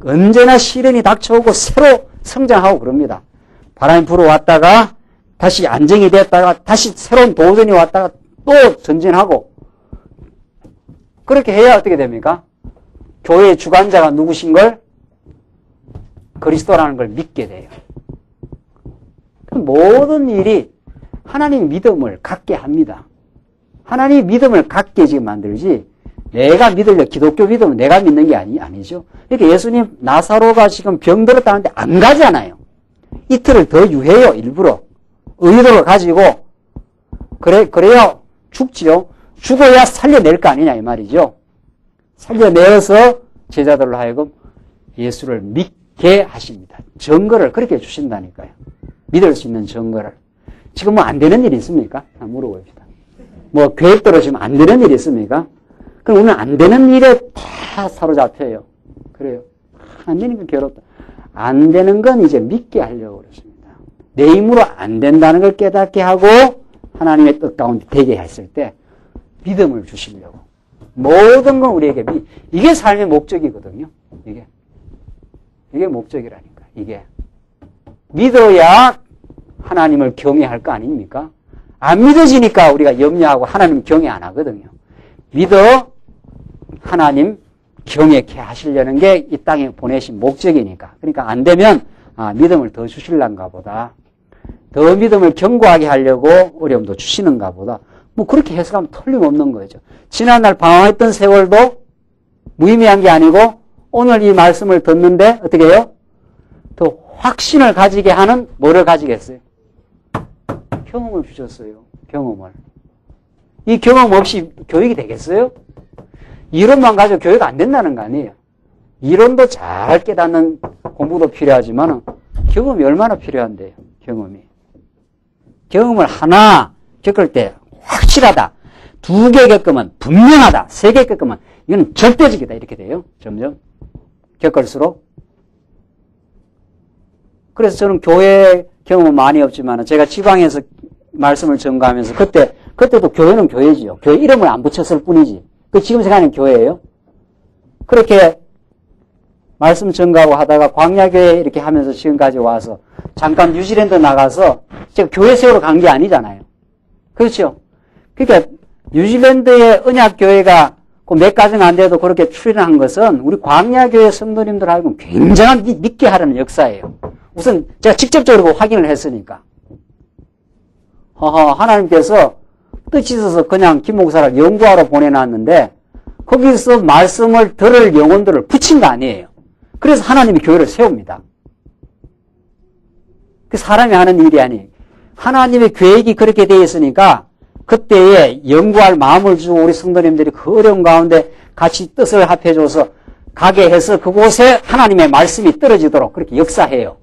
언제나 시련이 닥쳐오고 새로 성장하고 그럽니다. 바람이 불어왔다가 다시 안정이 됐다가 다시 새로운 도전이 왔다가 또 전진하고, 그렇게 해야 어떻게 됩니까? 교회의 주관자가 누구신 걸? 그리스도라는 걸 믿게 돼요. 모든 일이 하나님 믿음을 갖게 합니다. 하나님 믿음을 갖게 지금 만들지, 내가 믿으려 기독교 믿음은 내가 믿는 게 아니죠. 그러니까 예수님 나사로가 지금 병들었다는데 안 가잖아요. 이틀을 더 유해요. 일부러 의도를 가지고. 그래야 죽지요. 죽어야 살려낼 거 아니냐 이 말이죠. 살려내어서 제자들로 하여금 예수를 믿게 하십니다. 증거를 그렇게 주신다니까요. 믿을 수 있는 증거를. 지금 뭐 안 되는 일이 있습니까? 물어봅시다. 뭐 계획대로 지금 안 되는 일이 있습니까? 그럼 우리는 안 되는 일에 다 사로잡혀요. 그래요. 안 되니까 괴롭다. 안 되는 건 이제 믿게 하려고 그렇습니다. 내 힘으로 안 된다는 걸 깨닫게 하고 하나님의 뜻 가운데 되게 했을 때 믿음을 주시려고. 모든 건 우리에게 이게 삶의 목적이거든요. 이게 목적이라니까. 이게 믿어야 하나님을 경외할 거 아닙니까? 안 믿어지니까 우리가 염려하고 하나님 경외 안 하거든요. 믿어 하나님 경외케 하시려는 게 이 땅에 보내신 목적이니까. 그러니까 안 되면 믿음을 더 주실란가 보다. 더 믿음을 견고하게 하려고 어려움도 주시는가 보다. 뭐 그렇게 해석하면 틀림없는 거죠. 지난날 방황했던 세월도 무의미한 게 아니고 오늘 이 말씀을 듣는데 어떻게 해요? 더 확신을 가지게 하는 뭐를 가지겠어요? 경험을 주셨어요. 경험을. 이 경험 없이 교육이 되겠어요? 이론만 가지고 교육 안 된다는 거 아니에요. 이론도 잘 깨닫는 공부도 필요하지만 경험이 얼마나 필요한데요. 경험을 하나 겪을 때 확실하다. 2개 겪으면 분명하다. 3개 겪으면 이건 절대적이다. 이렇게 돼요. 점점 겪을수록. 그래서 저는 교회 경험은 많이 없지만 제가 지방에서 말씀을 전가하면서 그때도 교회는 교회지요. 교회 이름을 안 붙였을 뿐이지. 그 지금 생각하는 교회예요. 그렇게 말씀 전가하고 하다가 광야교회 이렇게 하면서 지금까지 와서 잠깐 뉴질랜드 나가서 제가 교회 세우러 간 게 아니잖아요. 그렇죠? 그러니까 뉴질랜드의 언약교회가 그 몇 가지는 안 돼도 그렇게 출연한 것은 우리 광야교회 성도님들하고 굉장한 믿게 하라는 역사예요. 우선 제가 직접적으로 확인을 했으니까. 하나님께서 뜻이 있어서 그냥 김 목사를 연구하러 보내놨는데 거기서 말씀을 들을 영혼들을 붙인 거 아니에요. 그래서 하나님이 교회를 세웁니다. 그 사람이 하는 일이 아니에요. 하나님의 계획이 그렇게 되어 있으니까 그때에 연구할 마음을 주고 우리 성도님들이 그 어려운 가운데 같이 뜻을 합해줘서 가게 해서 그곳에 하나님의 말씀이 떨어지도록 그렇게 역사해요.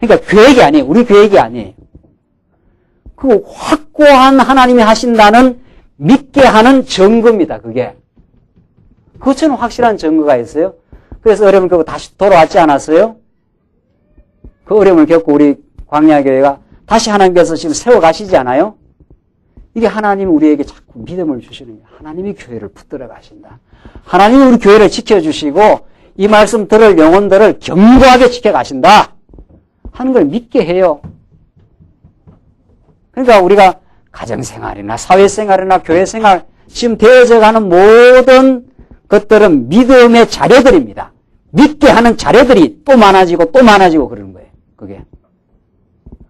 그러니까 계획이 아니에요. 우리 계획이 아니에요. 그 확고한 하나님이 하신다는 믿게 하는 증거입니다. 그게. 그것처럼 확실한 증거가 있어요. 그래서 어려움을 겪고 다시 돌아왔지 않았어요? 그 어려움을 겪고 우리 광야교회가 다시 하나님께서 지금 세워가시지 않아요? 이게 하나님이 우리에게 자꾸 믿음을 주시는 거예요. 하나님이 교회를 붙들어 가신다. 하나님이 우리 교회를 지켜주시고 이 말씀 들을 영혼들을 견고하게 지켜가신다 하는 걸 믿게 해요. 그러니까 우리가 가정생활이나 사회생활이나 교회생활 지금 되어져가는 모든 것들은 믿음의 자료들입니다. 믿게 하는 자료들이 또 많아지고 또 많아지고 그러는 거예요. 그게.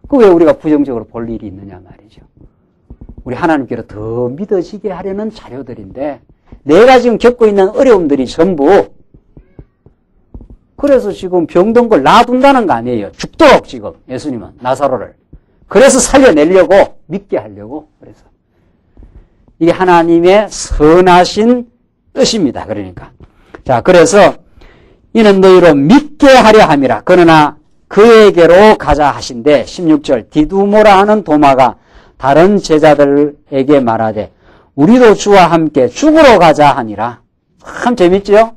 그 왜 우리가 부정적으로 볼 일이 있느냐 말이죠. 우리 하나님께로 더 믿어지게 하려는 자료들인데 내가 지금 겪고 있는 어려움들이 전부 그래서 지금 병든 걸 놔둔다는 거 아니에요. 죽도록 지금 예수님은 나사로를. 그래서 살려내려고 믿게 하려고 그래서 이게 하나님의 선하신 뜻입니다. 그러니까 자 그래서 이는 너희로 믿게 하려 함이라. 그러나 그에게로 가자 하신대 16절 디두모라 하는 도마가 다른 제자들에게 말하되 우리도 주와 함께 죽으러 가자 하니라. 참 재밌죠?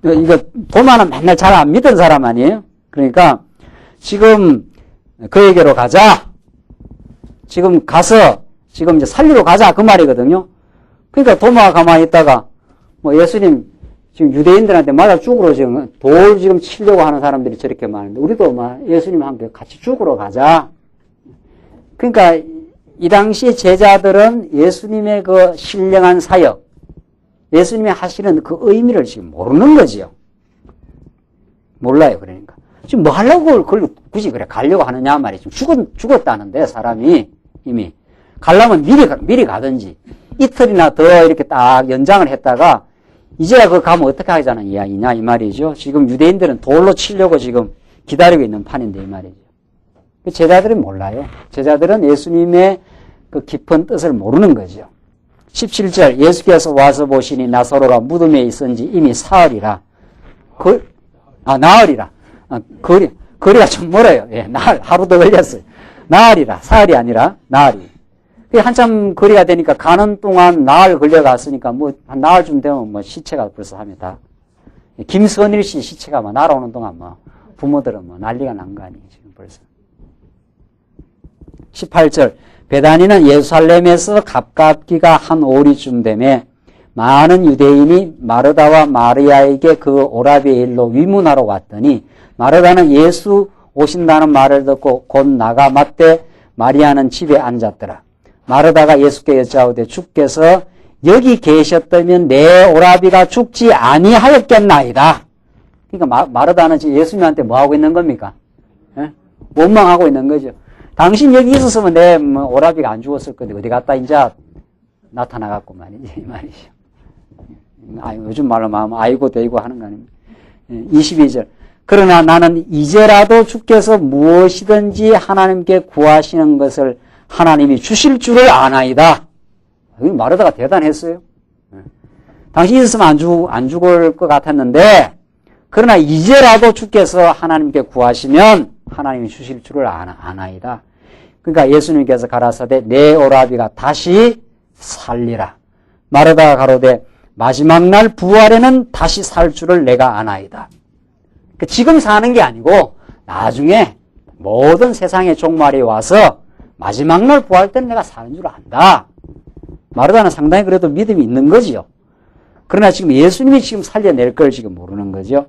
이거 도마는 맨날 잘 안 믿은 사람 아니에요? 그러니까 지금 그에게로 가자. 지금 가서 지금 이제 살리러 가자 그 말이거든요. 그러니까 도마가 가만히 있다가 뭐 예수님 지금 유대인들한테 맞아 죽으러 지금 돌 지금 치려고 하는 사람들이 저렇게 많은데 우리도 막 예수님과 함께 같이 죽으러 가자. 그러니까 이 당시 제자들은 예수님의 그 신령한 사역, 예수님이 하시는 그 의미를 지금 모르는 거지요. 몰라요. 그러니까 지금 뭐 하려고 그걸 굳이 그래 가려고 하느냐 말이죠. 죽었다는데 사람이 이미 가려면 미리 가든지 이틀이나 더 이렇게 딱 연장을 했다가 이제야 그거 가면 어떻게 하자는 이야기냐 이 말이죠. 지금 유대인들은 돌로 치려고 지금 기다리고 있는 판인데 이 말이죠. 제자들은 몰라요. 제자들은 예수님의 그 깊은 뜻을 모르는 거죠. 17절 예수께서 와서 보시니 나사로가 무덤에 있은지 이미 사흘이라. 나흘이라. 거리가 좀 멀어요. 예, 나흘 하루 더 걸렸어요. 나흘이라. 사흘이 아니라 나흘이. 한참 거리가 되니까 가는 동안 나흘 걸려갔으니까 뭐 한 나흘쯤 되면 뭐 시체가 벌써 하면 다 김선일 씨 시체가 막 날아오는 동안 뭐 부모들은 뭐 난리가 난 거 아니에요 지금 벌써. 18절 베다니는 예루살렘에서 가깝기가 한 오리쯤 되매 많은 유대인이 마르다와 마리아에게 그 오라비의 일로 위문하러 왔더니 마르다는 예수 오신다는 말을 듣고 곧 나가 맞되 마리아는 집에 앉았더라. 마르다가 예수께 여짜오되 주께서 여기 계셨다면 내 오라비가 죽지 아니하였겠나이다. 그러니까 마르다는 지금 예수님한테 뭐 하고 있는 겁니까? 예? 원망하고 있는 거죠. 당신 여기 있었으면 내 오라비가 안 죽었을 건데 어디 갔다 이제 나타나갖고 말이지. 요즘 말로 하면 아이고 대이고 하는 거 아닙니까? 22절. 그러나 나는 이제라도 주께서 무엇이든지 하나님께 구하시는 것을 하나님이 주실 줄을 아나이다. 마르다가 대단했어요. 당신 있었으면 안 죽을 것 같았는데, 그러나 이제라도 주께서 하나님께 구하시면 하나님이 주실 줄을 아나이다. 그러니까 예수님께서 가라사대 내 오라비가 다시 살리라. 마르다가 가로되 마지막 날 부활에는 다시 살 줄을 내가 아나이다. 지금 사는 게 아니고 나중에 모든 세상의 종말이 와서 마지막 날 부활 때는 내가 사는 줄 안다. 마르다는 상당히 그래도 믿음이 있는 거지요. 그러나 지금 예수님이 지금 살려낼 걸 지금 모르는 거죠.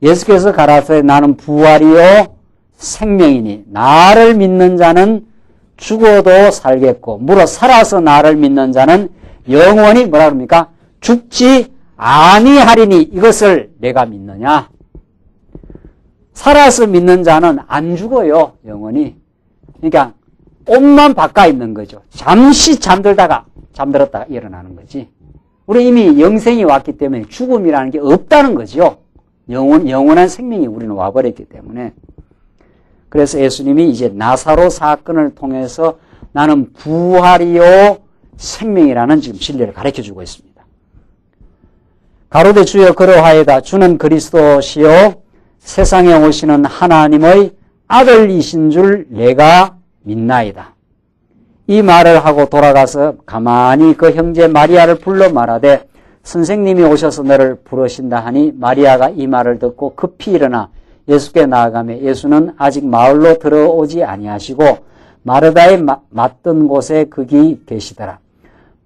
예수께서 가라사대 나는 부활이요 생명이니 나를 믿는 자는 죽어도 살겠고 물어 살아서 나를 믿는 자는 영원히 뭐라 그럽니까? 죽지 아니하리니 이것을 내가 믿느냐? 살아서 믿는 자는 안 죽어요. 영원히. 그러니까 옷만 바꿔 있는 거죠. 잠시 잠들었다가 일어나는 거지. 우리 이미 영생이 왔기 때문에 죽음이라는 게 없다는 거죠. 영원한 생명이 우리는 와버렸기 때문에. 그래서 예수님이 이제 나사로 사건을 통해서 나는 부활이요 생명이라는 지금 진리를 가르쳐주고 있습니다. 가로되 주여 그러하이다. 주는 그리스도시요 세상에 오시는 하나님의 아들이신 줄 내가 믿나이다. 이 말을 하고 돌아가서 가만히 그 형제 마리아를 불러 말하되 선생님이 오셔서 너를 부르신다 하니 마리아가 이 말을 듣고 급히 일어나 예수께 나아가며 예수는 아직 마을로 들어오지 아니하시고 마르다의 맞던 곳에 거기 계시더라.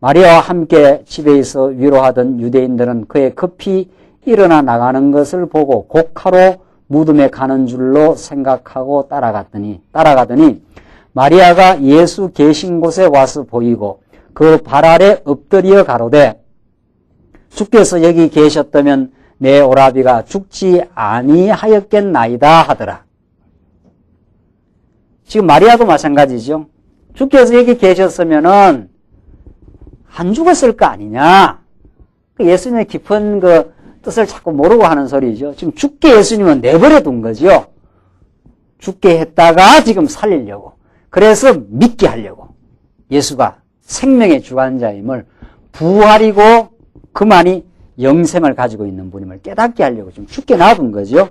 마리아와 함께 집에 있어 위로하던 유대인들은 그의 급히 일어나 나가는 것을 보고 곡하러 무덤에 가는 줄로 생각하고 따라가더니 마리아가 예수 계신 곳에 와서 보이고 그 발 아래 엎드려 가로되 주께서 여기 계셨다면 내 오라비가 죽지 아니하였겠나이다 하더라. 지금 마리아도 마찬가지죠. 주께서 여기 계셨으면은 안 죽었을 거 아니냐. 예수님의 깊은 그 뜻을 자꾸 모르고 하는 소리죠. 지금 죽게 예수님은 내버려 둔 거죠. 죽게 했다가 지금 살리려고. 그래서 믿게 하려고. 예수가 생명의 주관자임을 부활이고 그만이 영생을 가지고 있는 분임을 깨닫게 하려고 지금 죽게 놔둔 거죠.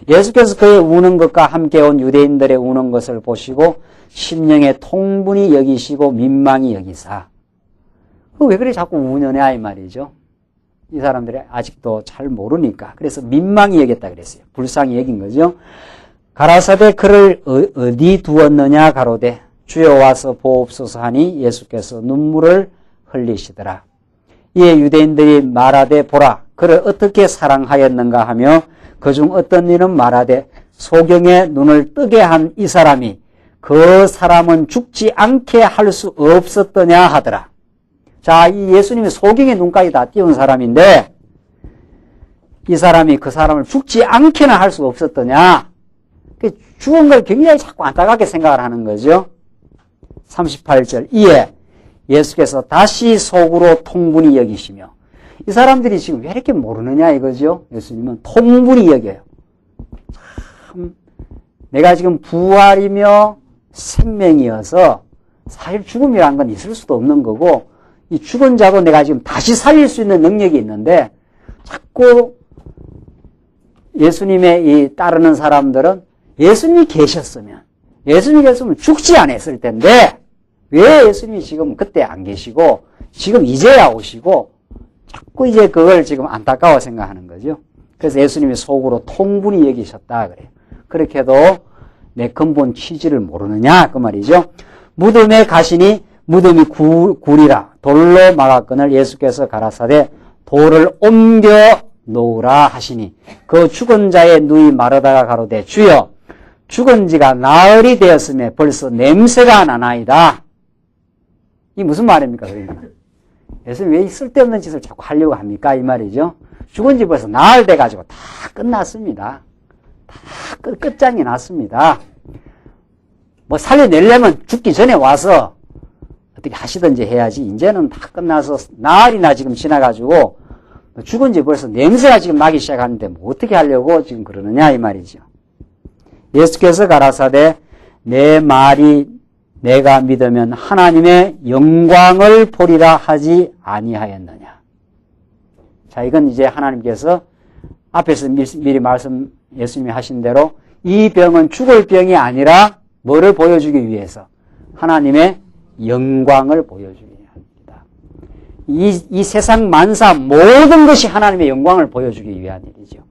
예수께서 그의 우는 것과 함께 온 유대인들의 우는 것을 보시고 심령의 통분히 여기시고 민망히 여기사. 왜 그래 자꾸 우느냐 이 말이죠. 이 사람들이 아직도 잘 모르니까. 그래서 민망히 여겼다 그랬어요. 불쌍히 여긴 거죠. 가라사대 그를 어디 두었느냐 가로되 주여 와서 보옵소서 하니 예수께서 눈물을 흘리시더라. 이에 유대인들이 말하되 보라 그를 어떻게 사랑하였는가 하며 그중 어떤 이는 말하되 소경의 눈을 뜨게 한 이 사람이 그 사람은 죽지 않게 할 수 없었더냐 하더라. 자, 이 예수님이 소경의 눈까지 다 띄운 사람인데 이 사람이 그 사람을 죽지 않게나 할 수 없었더냐. 죽은 걸 굉장히 자꾸 안타깝게 생각을 하는 거죠. 38절 이에 예수께서 다시 속으로 통분히 여기시며 이 사람들이 지금 왜 이렇게 모르느냐 이거죠. 예수님은 통분히 여겨요. 참 내가 지금 부활이며 생명이어서 사실 죽음이라는 건 있을 수도 없는 거고 이 죽은 자도 내가 지금 다시 살릴 수 있는 능력이 있는데 자꾸 예수님의 이 따르는 사람들은 예수님이 계셨으면 죽지 않았을 텐데 왜 예수님이 지금 그때 안 계시고 지금 이제야 오시고 자꾸 이제 그걸 지금 안타까워 생각하는 거죠. 그래서 예수님이 속으로 통분히 여기셨다 그래요. 그렇게도 내 근본 취지를 모르느냐 그 말이죠. 무덤에 가시니 무덤이 굴이라 돌로 막았거늘 예수께서 가라사대 돌을 옮겨 놓으라 하시니 그 죽은 자의 누이 마르다가 가로되 주여 죽은 지가 나흘이 되었으며 벌써 냄새가 나나이다. 이 무슨 말입니까? 그러니까 예수님 왜 쓸데없는 짓을 자꾸 하려고 합니까? 이 말이죠. 죽은 지 벌써 나흘 돼가지고 다 끝났습니다. 다 끝장이 났습니다. 뭐 살려내려면 죽기 전에 와서 어떻게 하시든지 해야지. 이제는 다 끝나서 나흘이나 지금 지나가지고 죽은 지 벌써 냄새가 지금 나기 시작하는데 뭐 어떻게 하려고 지금 그러느냐 이 말이죠. 예수께서 가라사대 내 말이 내가 믿으면 하나님의 영광을 보리라 하지 아니하였느냐. 자, 이건 이제 하나님께서 앞에서 미리 말씀 예수님이 하신 대로 이 병은 죽을 병이 아니라 뭐를 보여주기 위해서? 하나님의 영광을 보여주기 위함입니다. 이 세상 만사 모든 것이 하나님의 영광을 보여주기 위한 일이죠.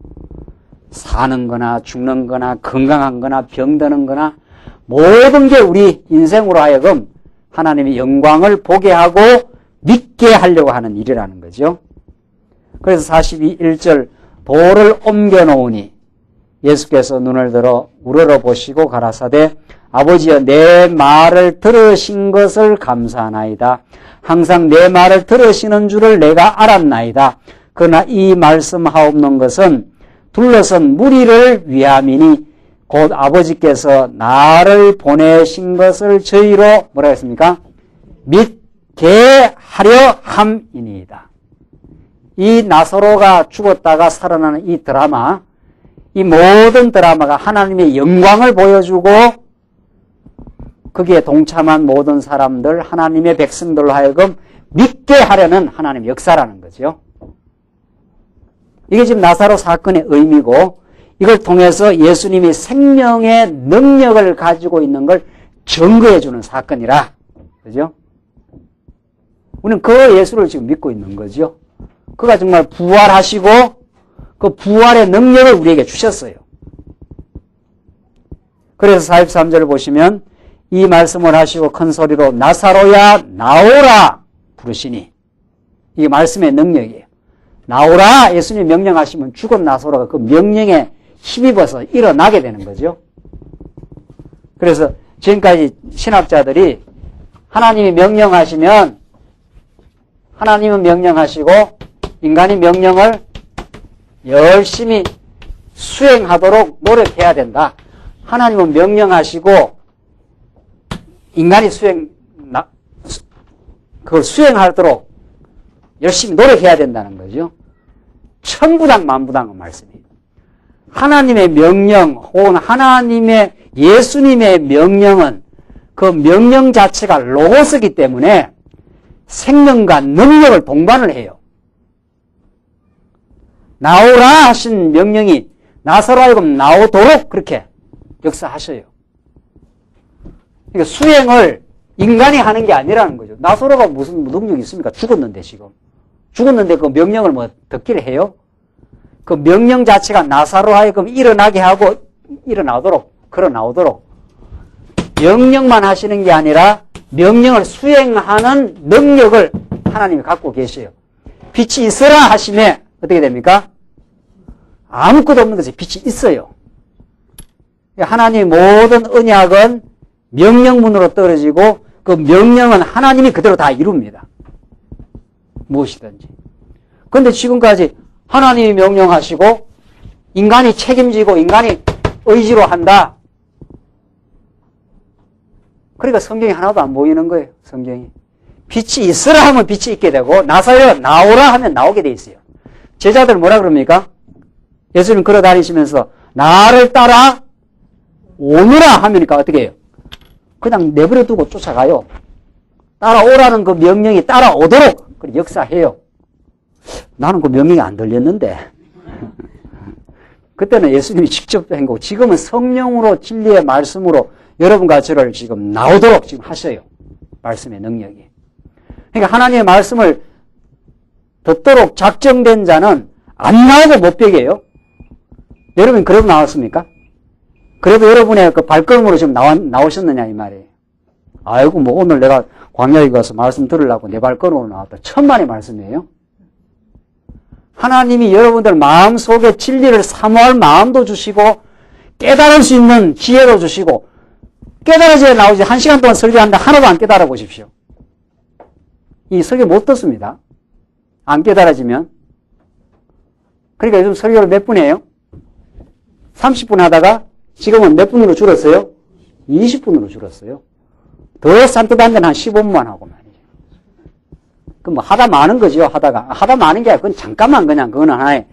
사는 거나 죽는 거나 건강한 거나 병드는 거나 모든 게 우리 인생으로 하여금 하나님의 영광을 보게 하고 믿게 하려고 하는 일이라는 거죠. 그래서 41절 돌을 옮겨 놓으니 예수께서 눈을 들어 우러러 보시고 가라사대 아버지여 내 말을 들으신 것을 감사하나이다. 항상 내 말을 들으시는 줄을 내가 알았나이다. 그러나 이 말씀하옵는 것은 둘러선 무리를 위함이니 곧 아버지께서 나를 보내신 것을 저희로 뭐라 했습니까? 믿게 하려 함이니이다. 이 나사로가 죽었다가 살아나는 이 드라마, 이 모든 드라마가 하나님의 영광을 보여주고 거기에 동참한 모든 사람들, 하나님의 백성들로 하여금 믿게 하려는 하나님의 역사라는 거죠. 이게 지금 나사로 사건의 의미고 이걸 통해서 예수님이 생명의 능력을 가지고 있는 걸 증거해 주는 사건이라. 그죠? 우리는 그 예수를 지금 믿고 있는 거죠. 그가 정말 부활하시고 그 부활의 능력을 우리에게 주셨어요. 그래서 43절을 보시면 이 말씀을 하시고 큰 소리로 나사로야 나오라 부르시니 이게 말씀의 능력이에요. 나오라 예수님 명령하시면 죽은 나사로가 그 명령에 힘입어서 일어나게 되는 거죠. 그래서 지금까지 신학자들이 하나님이 명령하시면 하나님은 명령하시고 인간이 명령을 열심히 수행하도록 노력해야 된다. 하나님은 명령하시고 인간이 그걸 수행하도록 열심히 노력해야 된다는 거죠. 천부당 만부당한 말씀이에요. 하나님의 명령 혹은 하나님의 예수님의 명령은 그 명령 자체가 로고스이기 때문에 생명과 능력을 동반을 해요. 나오라 하신 명령이 나사로 하여금 나오도록 그렇게 역사하셔요. 그러니까 수행을 인간이 하는 게 아니라는 거죠. 나사로가 무슨 능력이 있습니까? 죽었는데 지금. 죽었는데 그 명령을 뭐 듣기를 해요? 그 명령 자체가 나사로 하여금 일어나게 하고 걸어 나오도록 명령만 하시는 게 아니라 명령을 수행하는 능력을 하나님이 갖고 계셔요. 빛이 있으라 하시면 어떻게 됩니까? 아무것도 없는 것에 빛이 있어요. 하나님의 모든 언약은 명령문으로 떨어지고 그 명령은 하나님이 그대로 다 이룹니다. 무엇이든지. 그런데 지금까지 하나님이 명령하시고 인간이 책임지고 인간이 의지로 한다. 그러니까 성경이 하나도 안 보이는 거예요. 성경이. 빛이 있으라 하면 빛이 있게 되고 나사로야 나오라 하면 나오게 돼 있어요. 제자들 뭐라 그럽니까? 예수님 걸어 다니시면서 나를 따라 오느라 하면니까 어떻게 해요? 그냥 내버려 두고 쫓아가요. 따라오라는 그 명령이 따라오도록 역사해요. 나는 그 명령이 안 들렸는데. 그때는 예수님이 직접 한 거고 지금은 성령으로 진리의 말씀으로 여러분과 저를 지금 나오도록 지금 하셔요. 말씀의 능력이. 그러니까 하나님의 말씀을 듣도록 작정된 자는 안 나오고 못 베게요. 여러분 그래도 나왔습니까? 그래도 여러분의 그 발걸음으로 지금 나오셨느냐 이 말이에요. 아이고 뭐 오늘 내가 광야에 가서 말씀 들으려고 내 발걸음으로 나왔다. 천만의 말씀이에요. 하나님이 여러분들 마음속에 진리를 사모할 마음도 주시고 깨달을 수 있는 기회도 주시고 깨달아져야 나오지. 1시간 동안 설교하는데 하나도 안 깨달아 보십시오. 이 설교 못 듣습니다. 안 깨달아지면. 그러니까 요즘 설교를 몇 분 해요? 30분 하다가 지금은 몇 분으로 줄었어요? 20분으로 줄었어요. 더 산뜻한 데는 한 15분만 하고 말이죠. 그 뭐 하다 마는 거죠. 하다 마는 게 아니라 그건 잠깐만 그냥 그거는 하나의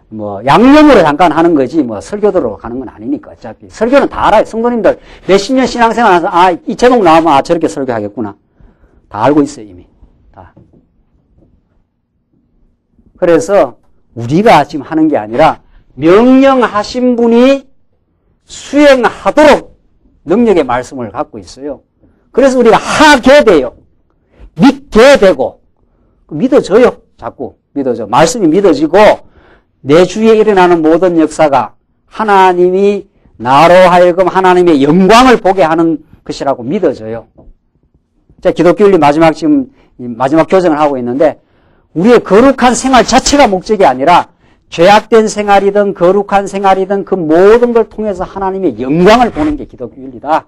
뭐 양념으로 잠깐 하는 거지 뭐 설교대로 가는 건 아니니까 어차피. 설교는 다 알아요. 성도님들 몇십 년 신앙생활 하면서 아, 이 제목 나오면 저렇게 설교하겠구나. 다 알고 있어요 이미. 다. 그래서 우리가 지금 하는 게 아니라 명령하신 분이 수행하도록 능력의 말씀을 갖고 있어요. 그래서 우리가 하게 돼요. 믿게 되고 믿어져요. 자꾸 믿어져. 말씀이 믿어지고 내 주위에 일어나는 모든 역사가 하나님이 나로 하여금 하나님의 영광을 보게 하는 것이라고 믿어져요. 자, 기독교인이 지금 마지막 교정을 하고 있는데 우리의 거룩한 생활 자체가 목적이 아니라 죄악된 생활이든 거룩한 생활이든 그 모든 걸 통해서 하나님의 영광을 보는 게 기독교인이다.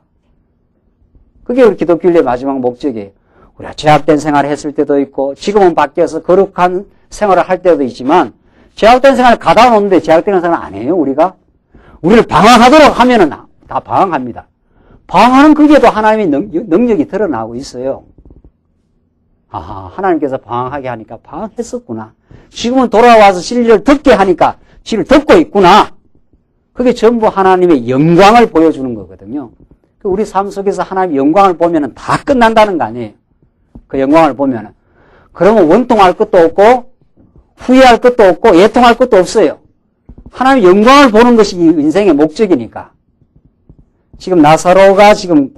그게 우리 기독교인의 마지막 목적이에요. 우리가 죄악된 생활을 했을 때도 있고 지금은 바뀌어서 거룩한 생활을 할 때도 있지만 죄악된 생활을 가다 놓는데 죄악된 생활 안 해요 우리가. 우리를 방황하도록 하면은 다 방황합니다. 방황하는 그게도 하나님의 능력이 드러나고 있어요. 아하, 하나님께서 방황하게 하니까 방황했었구나. 지금은 돌아와서 진리를 듣게 하니까 진리를 듣고 있구나. 그게 전부 하나님의 영광을 보여주는 거거든요. 우리 삶 속에서 하나님의 영광을 보면은 다 끝난다는 거 아니에요. 그 영광을 보면은. 그러면 원통할 것도 없고, 후회할 것도 없고, 애통할 것도 없어요. 하나님의 영광을 보는 것이 인생의 목적이니까. 지금 나사로가 지금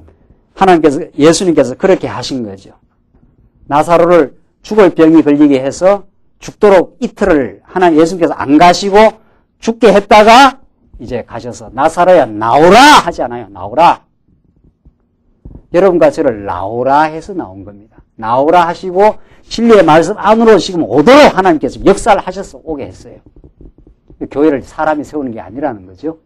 예수님께서 그렇게 하신 거죠. 나사로를 죽을 병이 걸리게 해서 죽도록 이틀을 예수님께서 안 가시고 죽게 했다가 이제 가셔서 나사로야 나오라 하지 않아요. 나오라. 여러분과 저를 나오라 해서 나온 겁니다. 나오라 하시고 진리의 말씀 안으로 지금 오도록 하나님께서 역사를 하셔서 오게 했어요. 교회를 사람이 세우는 게 아니라는 거죠.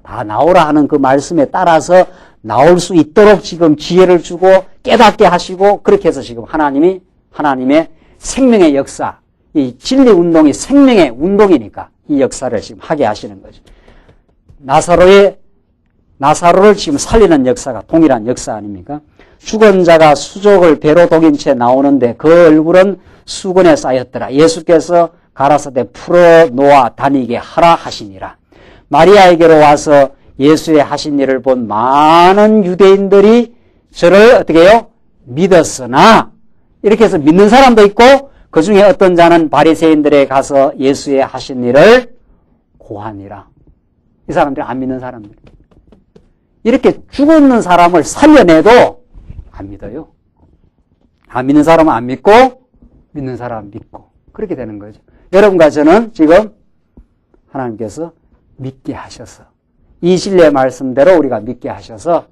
다 나오라 하는 그 말씀에 따라서 나올 수 있도록 지금 지혜를 주고 깨닫게 하시고 그렇게 해서 지금 하나님의 생명의 역사, 이 진리 운동이 생명의 운동이니까 이 역사를 지금 하게 하시는 거죠. 나사로를 지금 살리는 역사가 동일한 역사 아닙니까? 죽은 자가 수족을 배로 독인 채 나오는데 그 얼굴은 수건에 쌓였더라. 예수께서 가라사대 풀어 놓아 다니게 하라 하시니라. 마리아에게로 와서 예수의 하신 일을 본 많은 유대인들이 저를 어떻게 해요? 믿었으나 이렇게 해서 믿는 사람도 있고 그 중에 어떤 자는 바리새인들에 가서 예수의 하신 일을 고하니라. 이 사람들이 안 믿는 사람들. 이렇게 죽었는 사람을 살려내도 안 믿어요. 안 믿는 사람은 안 믿고 믿는 사람은 믿고 그렇게 되는 거죠. 여러분과 저는 지금 하나님께서 믿게 하셔서 이 진리의 말씀대로 우리가 믿게 하셔서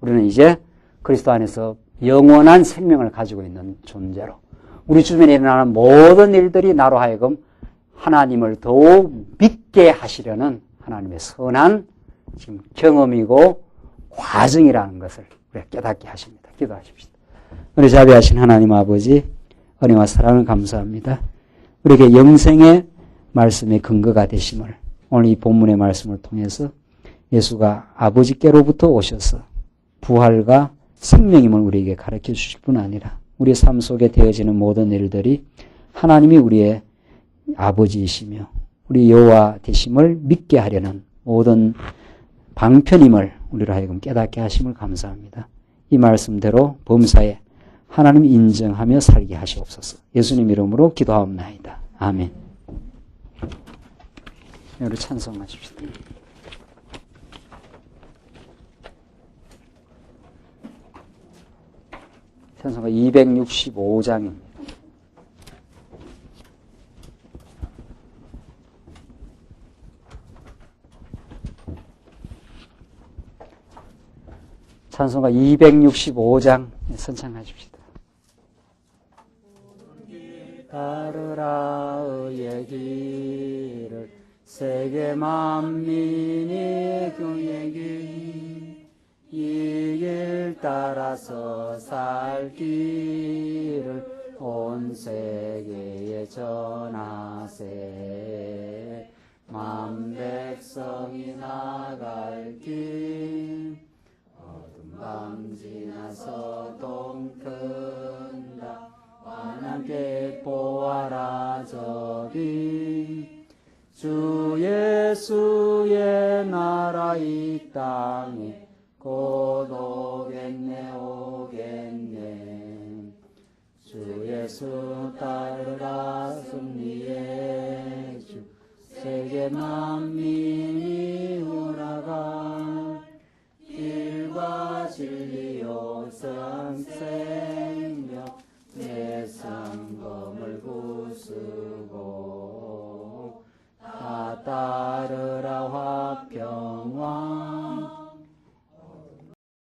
우리는 이제 그리스도 안에서 영원한 생명을 가지고 있는 존재로 우리 주변에 일어나는 모든 일들이 나로 하여금 하나님을 더욱 믿게 하시려는 하나님의 선한 지금 경험이고 과정이라는 것을 우리가 깨닫게 하십니다. 기도하십시다. 우리 자비하신 하나님 아버지 은혜와 사랑을 감사합니다. 우리에게 영생의 말씀의 근거가 되심을 오늘 이 본문의 말씀을 통해서 예수가 아버지께로부터 오셔서 부활과 생명임을 우리에게 가르쳐 주실 뿐 아니라 우리의 삶 속에 되어지는 모든 일들이 하나님이 우리의 아버지이시며 우리 여호와 되심을 믿게 하려는 모든 방편임을 우리로 하여금 깨닫게 하심을 감사합니다. 이 말씀대로 범사에 하나님 인정하며 살게 하시옵소서. 예수님 이름으로 기도하옵나이다. 아멘. 우리 찬송하십시다. 찬송가 265장입니다. 찬송가 265장 선창하십시다. 따르라 의의 길을 세계 만민이 따라서 살 길을 온 세계에 전하세. 만 백성이 나갈 길 어둠 밤 지나서 동큰다. 환하게 보아라 저기 주 예수의 나라 이 땅에 곧 오겠네. 주 예수 따르라 승리의 주 세계 만민이 오라가 길과 진리 오성세